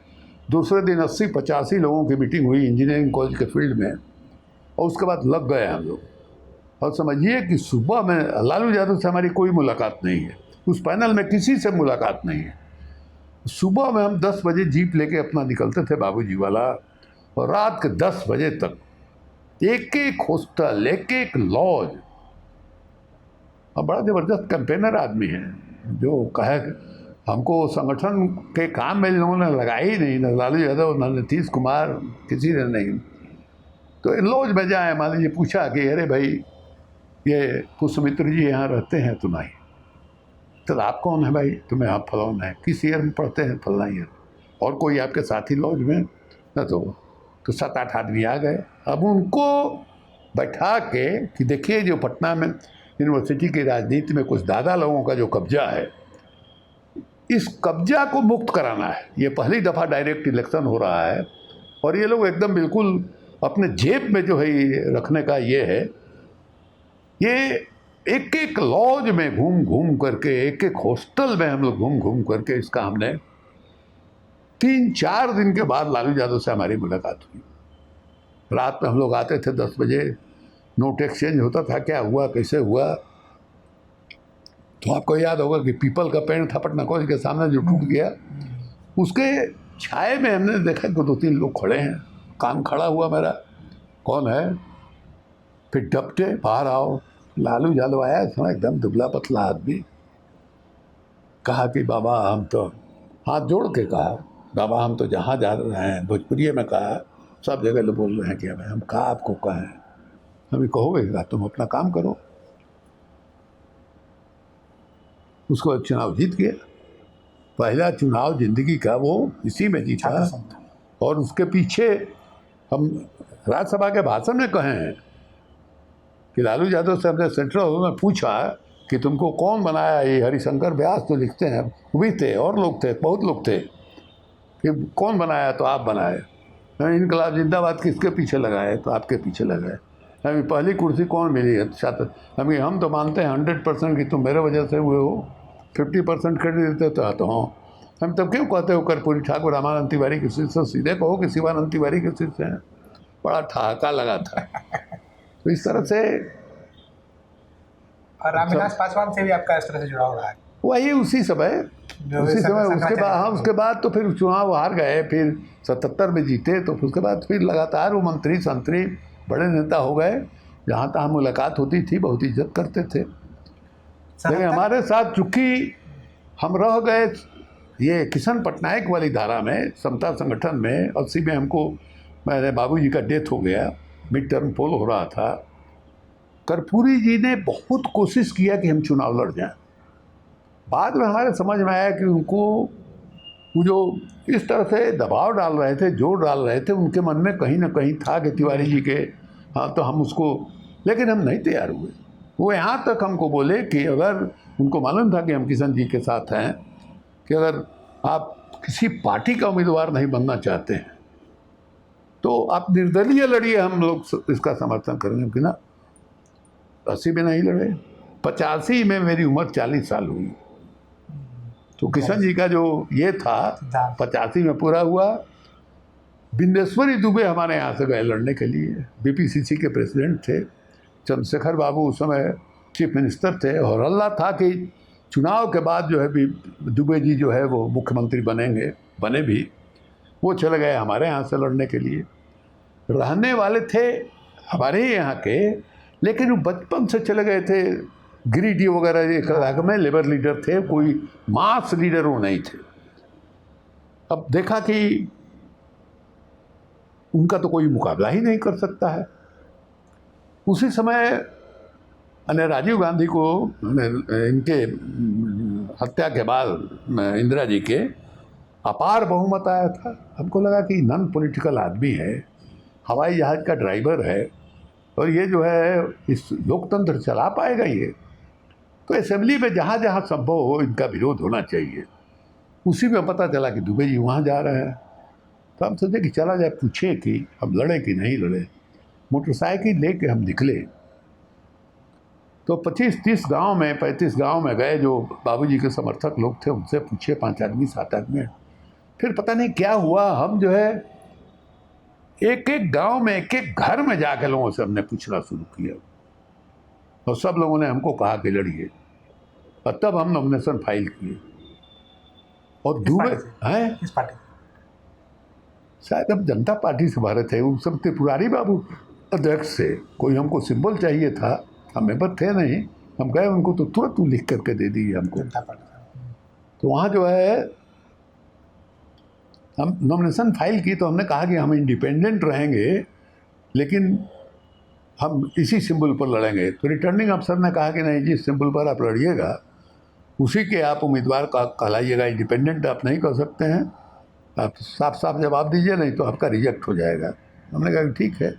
Speaker 2: दूसरे दिन 80-85 लोगों की मीटिंग हुई इंजीनियरिंग कॉलेज के फील्ड में, और उसके बाद लग गए हम लोग। और समझिए कि सुबह में लालू यादव से हमारी कोई मुलाकात नहीं है, उस पैनल में किसी से मुलाकात नहीं है। सुबह में हम 10 बजे जीप लेके अपना निकलते थे बाबूजी वाला, और रात के 10 बजे तक एक एक हॉस्टल, एक एक लॉज। और बड़ा ज़बरदस्त कैंपेनर आदमी है, जो कहे हमको संगठन के काम में इन लोगों ने लगा ही नहीं, न लालू यादव, न नीतीश कुमार, किसी ने नहीं। तो लॉज में जाए, मान लीजिए पूछा कि अरे भाई ये पुष्पमित्र जी यहाँ रहते हैं तो नहीं। तो आप कौन है भाई? तो मैं आप फलाना है। किस ईयर में पढ़ते हैं? फलना ईयर। और कोई आपके साथी लॉज में? न तो 7-8 आदमी आ गए। अब उनको बैठा के कि देखिए, जो पटना में यूनिवर्सिटी की राजनीति में कुछ दादा लोगों का जो कब्जा है, इस कब्जा को मुक्त कराना है। ये पहली दफ़ा डायरेक्ट इलेक्शन हो रहा है, और ये लोग एकदम बिल्कुल अपने जेब में जो है रखने का ये है। ये एक एक लॉज में घूम घूम करके, एक एक हॉस्टल में हम लोग घूम घूम करके, इसका हमने 3-4 दिन के बाद लालू यादव से हमारी मुलाकात हुई। रात में हम लोग आते थे 10 बजे, नोट एक्सचेंज होता था, क्या हुआ, कैसे हुआ। तो आपको याद होगा कि पीपल का पेड़ था पटना कॉलेज के सामने जो टूट गया, उसके छाए में हमने देखा कि 2-3 लोग खड़े हैं, कान खड़ा हुआ मेरा, कौन है? फिर डपटे बाहर आओ, लालू यादव आया, थोड़ा एकदम दुबला पतला आदमी, कहा कि बाबा हम तो, हाथ जोड़ के कहा, बाबा हम तो जहाँ जा रहे हैं, भोजपुरी में कहा, सब जगह लोग बोल रहे हैं कि हम कहा आपको कहें, हमें कहोगे क्या, तुम अपना काम करो। उसको चुनाव जीत गया, पहला चुनाव जिंदगी का वो इसी में जीता। और उसके पीछे हम राज्यसभा के भाषण में कहे हैं कि लालू यादव से हमने सेंट्रल हॉल में पूछा कि तुमको कौन बनाया, ये हरिशंकर व्यास जो लिखते हैं वो भी थे, और लोग थे, बहुत लोग थे, कि कौन बनाया, तो आप बनाए। इनकलाब जिंदाबाद किसके पीछे लगाए, तो आपके पीछे लगाए। हमें पहली कुर्सी कौन मिली? अच्छा, तो हम तो मानते हैं 100% कि तुम मेरे वजह से हुए हो, 50% क्रेडिट देते तो हाँ, हम तब क्यों कहते हो कर्पूरी ठाकुर रामानंद तिवारी की सीट से, सीधे कहो कि शिवानंद तिवारी की सीट से हैं। बड़ा ठहाका लगा था। तो इस तरह से।
Speaker 1: और रामविलास पासवान से भी आपका इस तरह से जुड़ाव रहा है?
Speaker 2: वही उसी समय उसके बाद, हाँ, उसके बाद तो फिर चुनाव हार गए, फिर 77 में जीते, तो उसके बाद फिर लगातार वो मंत्री संतरी बड़े नेता हो गए। जहाँ तहाँ मुलाकात होती थी, बहुत इज्जत करते थे। लेकिन हमारे साथ चूँकि हम रह गए ये किशन पटनायक वाली धारा में, समता संगठन में, 80 में हमको, मेरे बाबूजी का डेथ हो गया, मिड टर्म पोल हो रहा था। कर्पूरी जी ने बहुत कोशिश किया कि हम चुनाव लड़ जाएं। बाद में हमारे समझ में आया कि उनको वो जो इस तरह से दबाव डाल रहे थे, जोर डाल रहे थे, उनके मन में कहीं ना कहीं था कि तिवारी जी के, हाँ, तो हम उसको, लेकिन हम नहीं तैयार हुए। वो यहाँ तक हमको बोले कि अगर उनको मालूम था कि हम किशन जी के साथ हैं, कि अगर आप किसी पार्टी का उम्मीदवार नहीं बनना चाहते हैं तो आप निर्दलीय लड़िए, हम लोग इसका समर्थन करेंगे। कि ना, 80 में नहीं लड़े, 85 में मेरी उम्र 40 साल हुई, तो किशन जी का जो ये था 85 में पूरा हुआ। बिंदेश्वरी दुबे हमारे यहाँ से गए लड़ने के लिए, बीपीसीसी के प्रेसिडेंट थे, चंद्रशेखर बाबू उस समय चीफ मिनिस्टर थे, और हल्ला था कि चुनाव के बाद जो है दुबे जी जो है वो मुख्यमंत्री बनेंगे, बने भी। वो चले गए हमारे यहाँ से लड़ने के लिए। रहने वाले थे हमारे ही यहाँ के, लेकिन वो बचपन से चले गए थे गिरिडीह वगैरह एक इलाके में, लेबर लीडर थे, कोई मास लीडर वो नहीं थे। अब देखा कि उनका तो कोई मुकाबला ही नहीं कर सकता है। उसी समय राजीव गांधी को इनके हत्या के बाद इंदिरा जी के अपार बहुमत आया था। हमको लगा कि नॉन पॉलिटिकल आदमी है, हवाई जहाज़ का ड्राइवर है, और ये जो है इस लोकतंत्र चला पाएगा ये। तो असेंबली में जहाँ जहाँ संभव हो इनका विरोध होना चाहिए। उसी में पता चला कि दुबे जी वहाँ जा रहे हैं, तो हम सोचे कि चला जाए, पूछे कि हम लड़े कि नहीं लड़े। मोटरसाइकिल लेके हम निकले, तो 25-30 गांव में, 35 गांव में गए, जो बाबूजी के समर्थक लोग थे उनसे पूछे, 5 आदमी 7 आदमी। फिर पता नहीं क्या हुआ, हम जो है एक एक गांव में, एक एक घर में जाकर लोगों से हमने पूछना शुरू किया, और सब लोगों ने हमको कहा कि लड़िए। और तब हम नॉमिनेशन फाइल किए। और दुबे हैं,
Speaker 1: किस पार्टी?
Speaker 2: शायद अब जनता पार्टी से भरे थे, उस सब त्रिपुरारी बाबू अध्यक्ष से। कोई हमको सिंबल चाहिए था, हम मेंबर थे नहीं, हम गए उनको तो तुरंत लिख करके दे दी हमको। तो वहाँ जो है हम नॉमिनेशन फाइल की, तो हमने कहा कि हम इंडिपेंडेंट रहेंगे, लेकिन हम इसी सिंबल पर लड़ेंगे। तो रिटर्निंग अफसर ने कहा कि नहीं, जिस सिंबल पर आप लड़िएगा उसी के आप उम्मीदवार का कहलाइएगा, इंडिपेंडेंट आप नहीं कर सकते हैं, आप साफ साफ जवाब दीजिए, नहीं तो आपका रिजेक्ट हो जाएगा। हमने कहा ठीक है।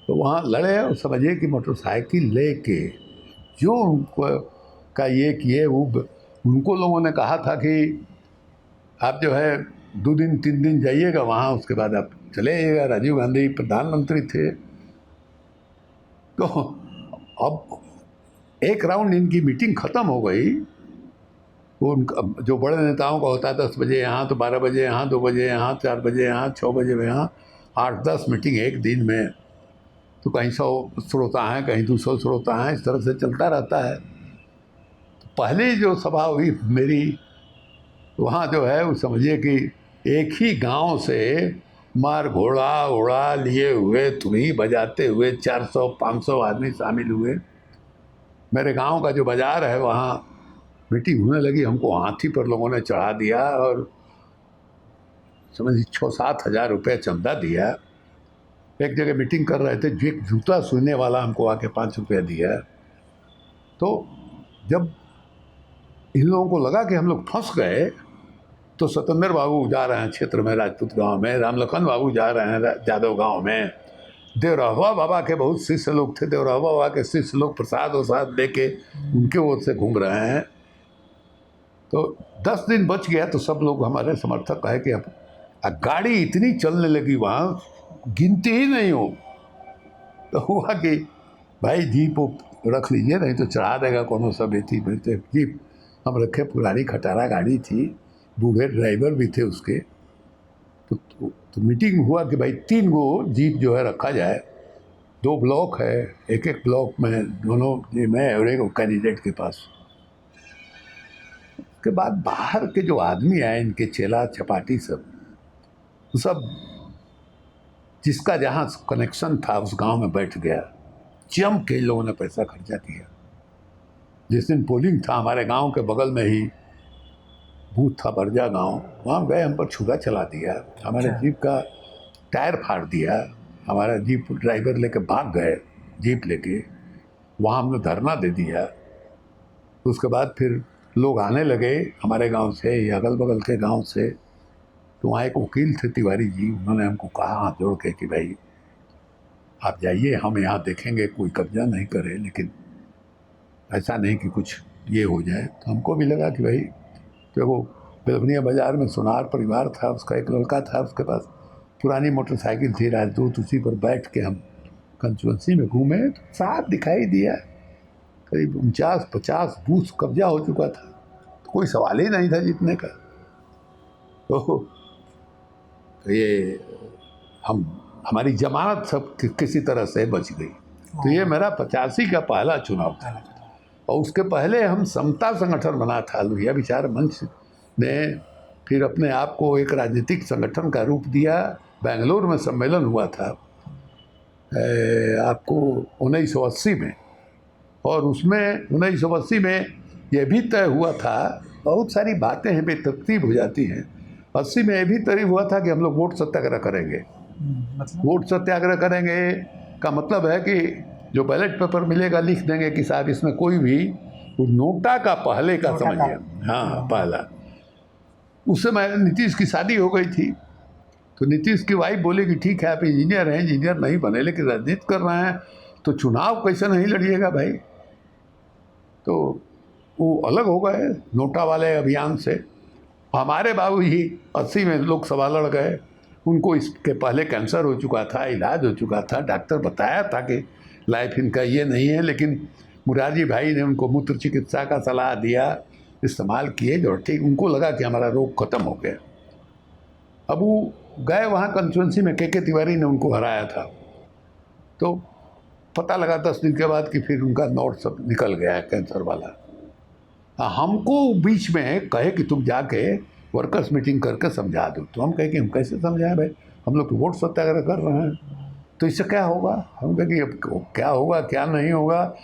Speaker 2: तो वहाँ लड़े, और समझिए कि मोटरसाइकिल लेके जो उनको का ये किए, वो उनको लोगों ने कहा था कि आप जो है 2 दिन 3 दिन जाइएगा वहाँ, उसके बाद आप चले आइएगा। राजीव गांधी प्रधानमंत्री थे। तो अब एक राउंड इनकी मीटिंग ख़त्म हो गई। वो उनका जो बड़े नेताओं का होता है, 10 बजे यहाँ, तो 12 बजे यहाँ, 2 बजे यहाँ, 4 बजे यहाँ, 6 बजे यहाँ, 8-10 मीटिंग एक दिन में। तो कहीं 100 श्रोता हैं, कहीं 200 श्रोता हैं, इस तरह से चलता रहता है। तो पहली जो सभा हुई मेरी, वहाँ जो है वो समझिए कि एक ही गांव से मार घोड़ा उड़ा लिए हुए तुरही बजाते हुए 400-500 आदमी शामिल हुए। मेरे गांव का जो बाज़ार है वहाँ मीटिंग होने लगी, हमको हाथी पर लोगों ने चढ़ा दिया और समझिए 6-7 हज़ार रुपये चंदा दिया। एक जगह मीटिंग कर रहे थे, एक जूता सुनने वाला हमको आके 5 रुपये दिया। तो जब इन लोगों को लगा कि हम लोग फंस गए तो सतेंद्र बाबू जा रहे हैं क्षेत्र में, राजपूत गांव में, रामलखन बाबू जा रहे हैं जादव गांव में, देवरहवा बाबा के बहुत शिष्य लोग थे, देवरहवा बाबा के शिष्य लोग प्रसाद वसाद लेके उनके ओर से घूम रहे हैं। तो 10 दिन बच गया तो सब लोग हमारे समर्थक कहे कि अब गाड़ी इतनी चलने लगी वहाँ गिनती ही नहीं हो। तो हुआ कि भाई जीप रख लीजिए नहीं तो चढ़ा देगा कौन सा बेटी बेटे। जीप हम रखे, पुरानी खटारा गाड़ी थी, बूढ़े ड्राइवर भी थे उसके। तो मीटिंग हुआ कि भाई 3 गो जीप जो है रखा जाए, 2 ब्लॉक है, एक ब्लॉक में दोनों मैं और एक कैंडिडेट के पास। उसके बाद बाहर के जो आदमी आए, इनके चेला चपाटी सब जिसका जहाँ कनेक्शन था उस गांव में बैठ गया। जम के लोगों ने पैसा खर्चा किया। जिस दिन पोलिंग था हमारे गांव के बगल में ही बूथ था, बरजा गांव, वहाँ गए, हम पर छुरा चला दिया, हमारे जीप का टायर फाड़ दिया, हमारा जीप ड्राइवर लेके भाग गए जीप लेके। वहाँ हमने धरना दे दिया। उसके बाद फिर लोग आने लगे हमारे गांव से या अगल बगल के गांव से। तो वहाँ एक वकील थे तिवारी जी, उन्होंने हमको कहा हाथ जोड़ के कि भाई आप जाइए, हम यहाँ देखेंगे, कोई कब्जा नहीं करे, लेकिन ऐसा नहीं कि कुछ ये हो जाए। तो हमको भी लगा कि भाई, तो वो बेलवनिया बाज़ार में सोनार परिवार था, उसका एक लड़का था, उसके पास पुरानी मोटरसाइकिल थी राजदूत, उसी पर बैठ के हम कंस्टिट्यूंसी में घूमे तो साफ दिखाई दिया करीब 49-50 बूथ कब्जा हो चुका था। तो कोई सवाल ही नहीं था जीतने का। तो ये हमारी जमानत सब किसी तरह से बच गई। तो ये मेरा 85 का पहला चुनाव था। और उसके पहले हम समता संगठन बना था, लोहिया विचार मंच ने फिर अपने आप को एक राजनीतिक संगठन का रूप दिया। बेंगलोर में सम्मेलन हुआ था आपको 1980 में, और उसमें 1980 में यह भी तय हुआ था, बहुत सारी बातें हैं बेतरतीब हो जाती हैं। 80 में यह भी तय हुआ था कि हम लोग वोट सत्याग्रह करेंगे। वोट सत्याग्रह करेंगे का मतलब है कि जो बैलेट पेपर मिलेगा लिख देंगे कि साहब इसमें कोई भी नोटा का पहले का समझिए, हाँ पहला। उस समय नीतीश की शादी हो गई थी, तो नीतीश की वाइफ बोली कि ठीक है आप इंजीनियर हैं, इंजीनियर नहीं बने लेकिन राजनीति कर रहे हैं तो चुनाव कैसे नहीं लड़िएगा भाई। तो वो अलग हो गए नोटा वाले अभियान से। हमारे बाबू जी 80 में लोकसभा लड़ गए, उनको इसके पहले कैंसर हो चुका था, इलाज हो चुका था, डॉक्टर बताया था कि लाइफ इनका ये नहीं है, लेकिन मुरारजी भाई ने उनको मूत्र चिकित्सा का सलाह दिया, इस्तेमाल किए जो ठीक, उनको लगा कि हमारा रोग खत्म हो गया। अब वो गए वहाँ कंस्टिट्यूंसी में, के तिवारी ने उनको हराया था। तो पता लगा 10 दिन के बाद कि फिर उनका नोट सब निकल गया है कैंसर वाला। हमको बीच में कहे कि तुम जाके वर्कर्स मीटिंग करके समझा दो। तो हम कहे कि हम कैसे समझाएं भाई, हम लोग तो वोट सत्याग्रह कर रहे हैं, तो इससे क्या होगा। हम कहे कि अब क्या होगा क्या नहीं होगा,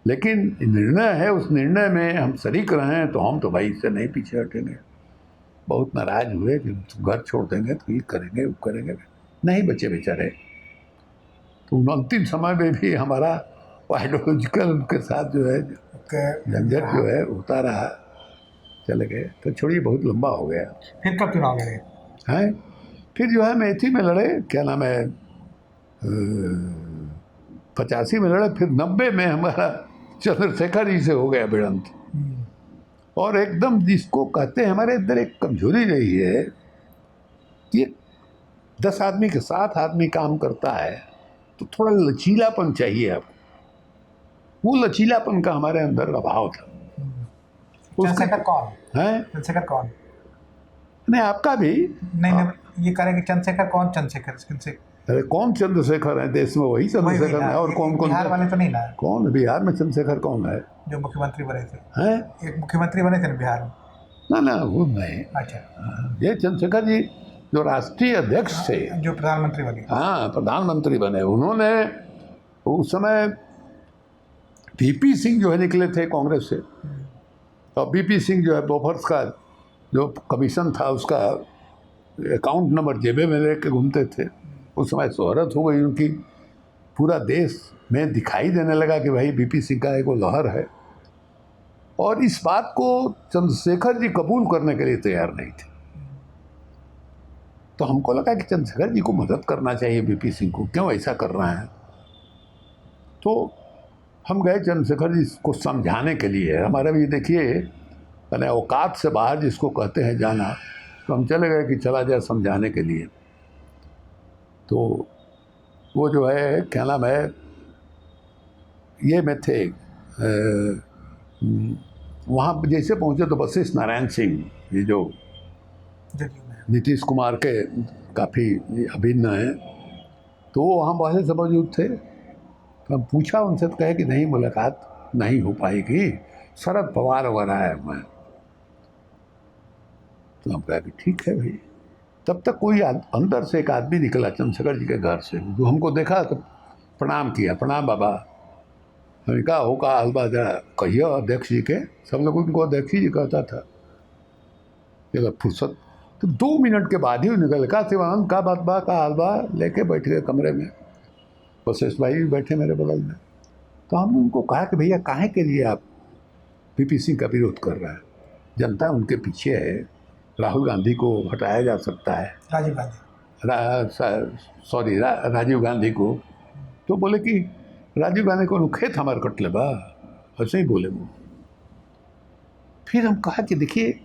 Speaker 2: लेकिन निर्णय है, उस निर्णय में हम शरीक रहे हैं, तो हम तो भाई इससे नहीं पीछे हटेंगे। बहुत नाराज़ हुए कि घर छोड़ देंगे तो ये करेंगे वो करेंगे, नहीं बचे बेचारे। तो अंतिम समय में भी हमारा आइडियोलॉजिकल उनके साथ जो है झंझट जो है होता रहा, चले गए। तो छोड़िए बहुत लंबा हो गया।
Speaker 1: फिर कब चुनाव लड़े
Speaker 2: हैं? फिर जो है मेथी में लड़े, क्या नाम है 85 में लड़े, फिर 90 में हमारा चंद्रशेखर जी से हो गया भिड़ंत। और एकदम जिसको कहते हैं हमारे अंदर एक कमजोरी रही है कि 10 आदमी के 7 आदमी काम करता है तो थोड़ा लचीलापन चाहिए आपको। वो लचीलापन का हमारे अंदर अभाव था।
Speaker 1: चंद्रशेखर कौन
Speaker 2: है?
Speaker 1: चंद्रशेखर कौन?
Speaker 2: नहीं आपका भी
Speaker 1: नहीं, ये करेंगे चंद्रशेखर कौन? चंद्रशेखर
Speaker 2: अरे कौन चंद्रशेखर है देश में? वही चंद्रशेखर है। और कौन कौन?
Speaker 1: बिहार वाले तो नहीं ना?
Speaker 2: कौन बिहार में चंद्रशेखर कौन है
Speaker 1: जो मुख्यमंत्री बने थे?
Speaker 2: हैं?
Speaker 1: एक मुख्यमंत्री बने थे ना बिहार में।
Speaker 2: ना वो नहीं।
Speaker 1: अच्छा,
Speaker 2: ये चंद्रशेखर जी जो राष्ट्रीय अध्यक्ष थे,
Speaker 1: जो प्रधानमंत्री बने,
Speaker 2: हाँ प्रधानमंत्री बने, उन्होंने उस समय वीपी सिंह जो है निकले थे कांग्रेस से, और वीपी सिंह जो है बोफर्स का जो कमीशन था उसका अकाउंट नंबर जेबे में लेके घूमते थे। उस समय शोहरत हो गई उनकी, पूरा देश में दिखाई देने लगा कि भाई वीपी सिंह का एक वो लहर है। और इस बात को चंद्रशेखर जी कबूल करने के लिए तैयार नहीं थे। तो हमको लगा कि चंद्रशेखर जी को मदद करना चाहिए वीपी सिंह को, क्यों ऐसा कर रहे हैं। तो हम गए चंद्रशेखर जी को समझाने के लिए। हमारे भी देखिए मैंने औकात से बाहर जिसको कहते हैं जाना, तो हम चले गए कि चला जाए समझाने के लिए। तो वो जो है क्या नाम है, ये में थे वहाँ जैसे पहुँचे तो वशिष्ठ नारायण सिंह, ये जो नीतीश कुमार के काफ़ी अभिन्न हैं, तो वो वहाँ पहले से मौजूद थे। तो हम पूछा उनसे, तो कहे कि नहीं, मुलाकात नहीं हो पाएगी, शरद पवार वगैरह है मैं। तो हम कहा कि ठीक है भाई। तब तक कोई अंदर से एक आदमी निकला चंद्रशेखर जी के घर से, जो हमको देखा तो प्रणाम किया, प्रणाम बाबा। हमने कहा हो का हलवा जरा कहिए अध्यक्ष जी के, सब लोग उनको अध्यक्ष जी कहता था। जब फुर्सत तो 2 मिनट के बाद ही निकल, कहा शिवानंद का बात बा, का हलवा लेके बैठ गए कमरे में। वशिष्ठ भाई भी बैठे मेरे बगल में। तो हमने उनको कहा कि भैया काहे के लिए आप वीपी सिंह का विरोध कर रहा है, जनता उनके पीछे है, राहुल गांधी को हटाया जा सकता है,
Speaker 1: राजीव गांधी,
Speaker 2: राजीव गांधी को। तो बोले कि राजीव गांधी को खेत हमारे कट ले बा, ऐसे ही बोले वो। फिर हम कहा कि देखिए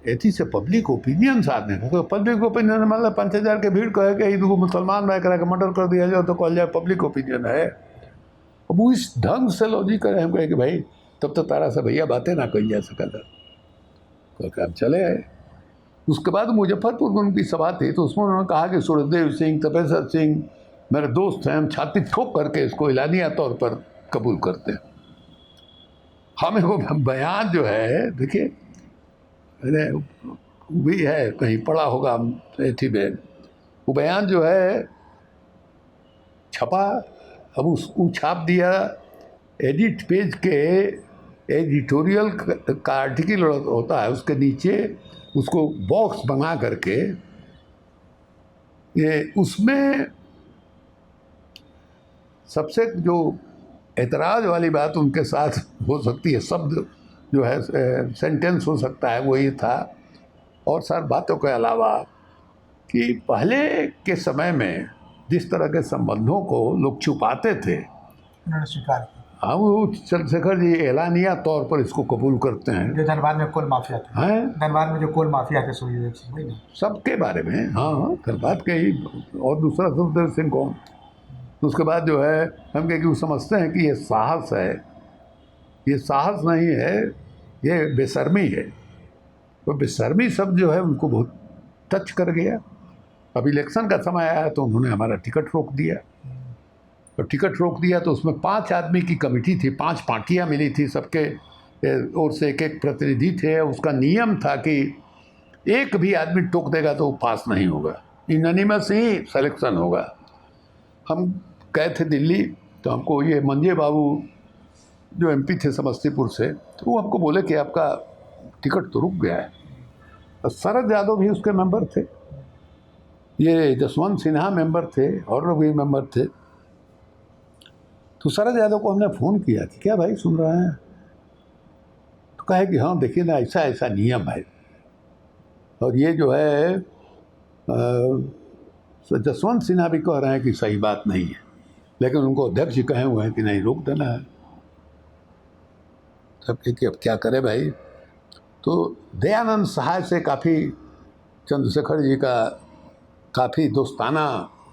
Speaker 2: एथी से पब्लिक ओपिनियन साथ में, तो पब्लिक ओपिनियन मतलब 5000 के भीड़ कहे कि हिंदू मुसलमान में करा के मर्डर कर दिया जाए तो कल जाए पब्लिक ओपिनियन है। अब वो इस ढंग से लॉजिक करे, हम कहे कि भाई तब तो तारा से भैया बातें ना कही जा सकल। क्योंकि हम चले आए। उसके बाद मुजफ्फरपुर में उनकी सभा थी, तो उसमें उन्होंने कहा कि सूरजदेव सिंह, तपेश्वर सिंह मेरे दोस्त हैं, हम छाती ठोक करके इसको एलानिया तौर पर कबूल करते हैं। हमें वो बयान जो है देखिए, अरे भी है कहीं पढ़ा होगा एथी में, वो बयान जो है छपा। अब उसको छाप दिया, एडिट पेज के एडिटोरियल का आर्टिकल होता है, उसके नीचे उसको बॉक्स बना करके ये उसमें सबसे जो एतराज़ वाली बात उनके साथ हो सकती है, शब्द जो है सेंटेंस हो सकता है, वो ये था। और सारी बातों के अलावा कि पहले के समय में जिस तरह के संबंधों को लोग छुपाते थे,
Speaker 1: उन्होंने स्वीकार किया।
Speaker 2: हाँ, वो चंद्रशेखर जी एलानिया तौर पर इसको कबूल करते हैं।
Speaker 1: जो धनबाद में कोल माफिया थे,
Speaker 2: हैं
Speaker 1: धनबाद में जो कोल माफिया थे सूर्यदेव सिंह, वही ना?
Speaker 2: सबके बारे में, हाँ धनबाद के ही। और दूसरा सूर्यदेव सिंह कौन? उसके बाद जो है हम कहे कि वो समझते हैं कि ये साहस है, ये साहस नहीं है, ये बेशर्मी है। तो बेशर्मी शब्द जो है उनको बहुत टच कर गया। अब इलेक्शन का समय आया तो उन्होंने हमारा टिकट रोक दिया। और टिकट रोक दिया तो उसमें 5 आदमी की कमेटी थी, 5 पार्टियां मिली थी, सबके ओर से एक एक प्रतिनिधि थे। उसका नियम था कि एक भी आदमी टोक देगा तो वो पास नहीं होगा, इनोनिमस ही सिलेक्शन होगा। हम गए थे दिल्ली, तो हमको ये मंजे बाबू जो एमपी थे समस्तीपुर से, तो वो हमको बोले कि आपका टिकट तो रुक गया है। और शरद यादव भी उसके मेंबर थे, ये जसवंत सिन्हा मेंबर थे, और लोग भी मेंबर थे। तो शरद यादव को हमने फ़ोन किया कि क्या भाई सुन रहे हैं? तो कहे कि हाँ देखिए ना, ऐसा ऐसा नियम है, और ये जो है जसवंत सिन्हा भी कह रहे हैं कि सही बात नहीं है, लेकिन उनको अध्यक्ष जी कहे हुए हैं कि नहीं रोक देना है। तब कि अब क्या करें भाई। तो दयानंद सहाय से काफ़ी चंद्रशेखर जी का काफ़ी दोस्ताना,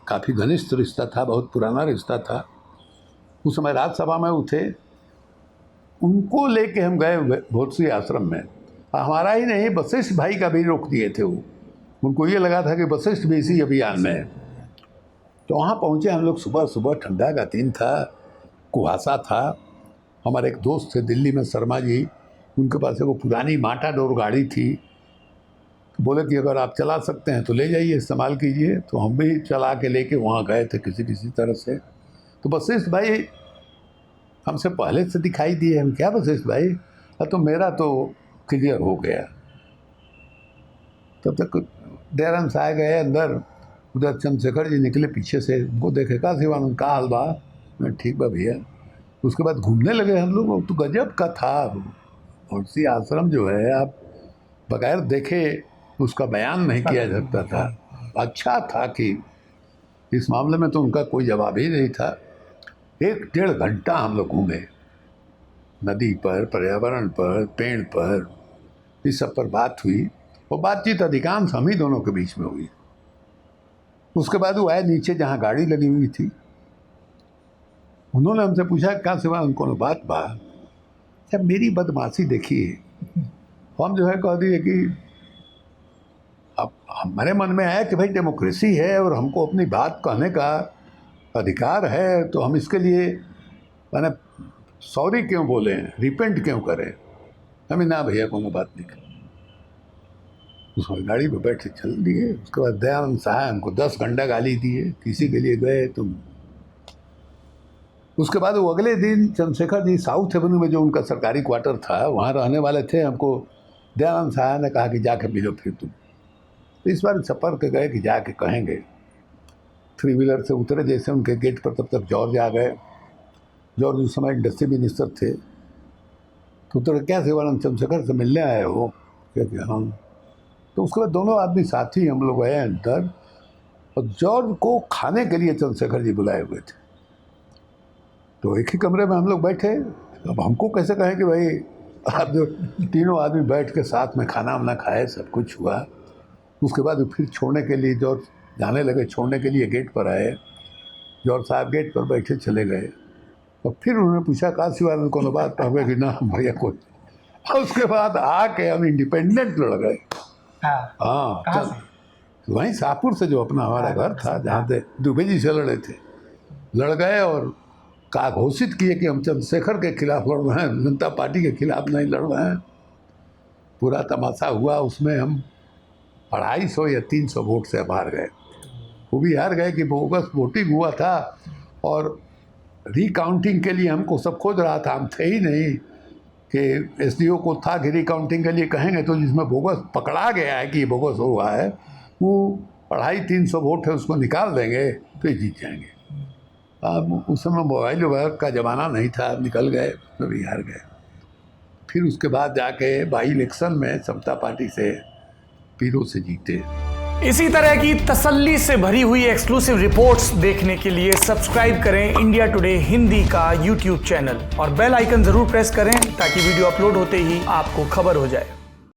Speaker 2: काफ़ी घनिष्ठ रिश्ता था, बहुत पुराना रिश्ता था। उस समय राज्यसभा में वो थे, उनको लेके हम गए भोजसी आश्रम में। हमारा ही नहीं, वशिष्ठ भाई का भी रोक दिए थे वो। उनको ये लगा था कि वशिष्ठ भी इसी अभियान में है। तो वहाँ पहुँचे हम लोग सुबह सुबह, ठंडा का दिन था, कुहासा था। हमारे एक दोस्त थे दिल्ली में, शर्मा जी, उनके पास वो पुरानी माटाडोर गाड़ी थी। बोले कि अगर आप चला सकते हैं तो ले जाइए, इस्तेमाल कीजिए। तो हम भी चला के लेके वहाँ गए थे किसी तरह से। तो वशिष्ठ भाई हमसे पहले से दिखाई दिए। हम क्या वशिष्ठ भाई, तो मेरा तो क्लियर हो गया। तब तक दयानंद साहब गए अंदर, उधर चंद्रशेखर जी निकले पीछे से, उनको देखे का शिवानंद का हाल बा, मैं ठीक बा भैया। उसके बाद घूमने लगे हम लोग। तो गजब का था। और सी आश्रम जो है, आप बगैर देखे उसका बयान नहीं किया जा सकता था। अच्छा था कि इस मामले में तो उनका कोई जवाब ही नहीं था। 1-1.5 घंटा हम लोग घूमे, नदी पर, पर्यावरण पर, पेड़ पर, इस सब पर बात हुई। और बातचीत अधिकांश हम ही दोनों के बीच में हुई। उसके बाद वो आए नीचे जहाँ गाड़ी लगी हुई थी। उन्होंने हमसे पूछा क्या सिवा उनको बात बा। जब मेरी बदमाशी देखिए, हम जो है कह दिए कि अब हमारे मन में आया कि भाई डेमोक्रेसी है और हमको अपनी बात कहने का अधिकार है, तो हम इसके लिए मैंने सॉरी क्यों बोले, रिपेंट क्यों करें। हमें ना भैया कोनो बात नहीं कर। उसमें गाड़ी पे बैठ के चल दिए। उसके बाद दयानंद साहब हमको 10 घंटा गाली दिए, किसी के लिए गए तुम। उसके बाद वो अगले दिन चंद्रशेखर जी साउथ एवेन्यू में जो उनका सरकारी क्वार्टर था, वहाँ रहने वाले थे। हमको दयानंद साहब ने कहा कि जाके मिलो फिर तुम। तो इस बार सफ़र के गए कि जाके कहेंगे। 3 व्हीलर से उतरे जैसे उनके गेट पर, तब तक जॉर्ज आ गए। जॉर्ज उस समय इंडस्ट्री मिनिस्टर थे। तो उतरे, क्या शिवानंद चंद्रशेखर से मिलने आए हो? क्या हाँ। तो उसके बाद दोनों आदमी साथी हम लोग गए अंदर, और जॉर्ज को खाने के लिए चंद्रशेखर जी बुलाए हुए थे। तो एक ही कमरे में हम लोग बैठे। अब हमको कैसे कहें कि भाई आप जो तीनों आदमी बैठ के साथ में खाना वाना खाए, सब कुछ हुआ। उसके बाद फिर छोड़ने के लिए जॉर्ज जाने लगे, छोड़ने के लिए गेट पर आए। जॉर्ज साहब गेट पर बैठे चले गए। और फिर उन्होंने पूछा का शिवानंद को बात कहोगे कि ना भैया कोई। और उसके बाद आके हम इंडिपेंडेंट लड़ गए। हाँ, वहीं शाहपुर से जो अपना हमारा घर था, जहाँ से दुबे जी से लड़े थे, लड़ गए। और का घोषित किए कि हम चंद्रशेखर के खिलाफ लड़ रहे हैं, जनता पार्टी के खिलाफ नहीं लड़ रहे हैं। पूरा तमाशा हुआ। उसमें हम 250 या 300 वोट से हार गए। वो भी हार गए कि बोगस वोटिंग हुआ था, और रिकाउंटिंग के लिए हमको सब खोज रहा था। हम थे ही नहीं कि एसडीओ को था कि रिकाउंटिंग के लिए कहेंगे तो जिसमें बोगस पकड़ा गया है कि बोगस हुआ है, वो 250-300 वोट है, उसको निकाल देंगे तो ये जीत जाएंगे। अब उस समय मोबाइल वगैरह का ज़माना नहीं था, निकल गए, सभी हार गए। फिर उसके बाद जाके बाई इलेक्शन में समता पार्टी से पीरो से जीते।
Speaker 3: इसी तरह की तसल्ली से भरी हुई एक्सक्लूसिव रिपोर्ट्स देखने के लिए सब्सक्राइब करें इंडिया टुडे हिंदी का यूट्यूब चैनल और बेल आइकन जरूर प्रेस करें ताकि वीडियो अपलोड होते ही आपको खबर हो जाए।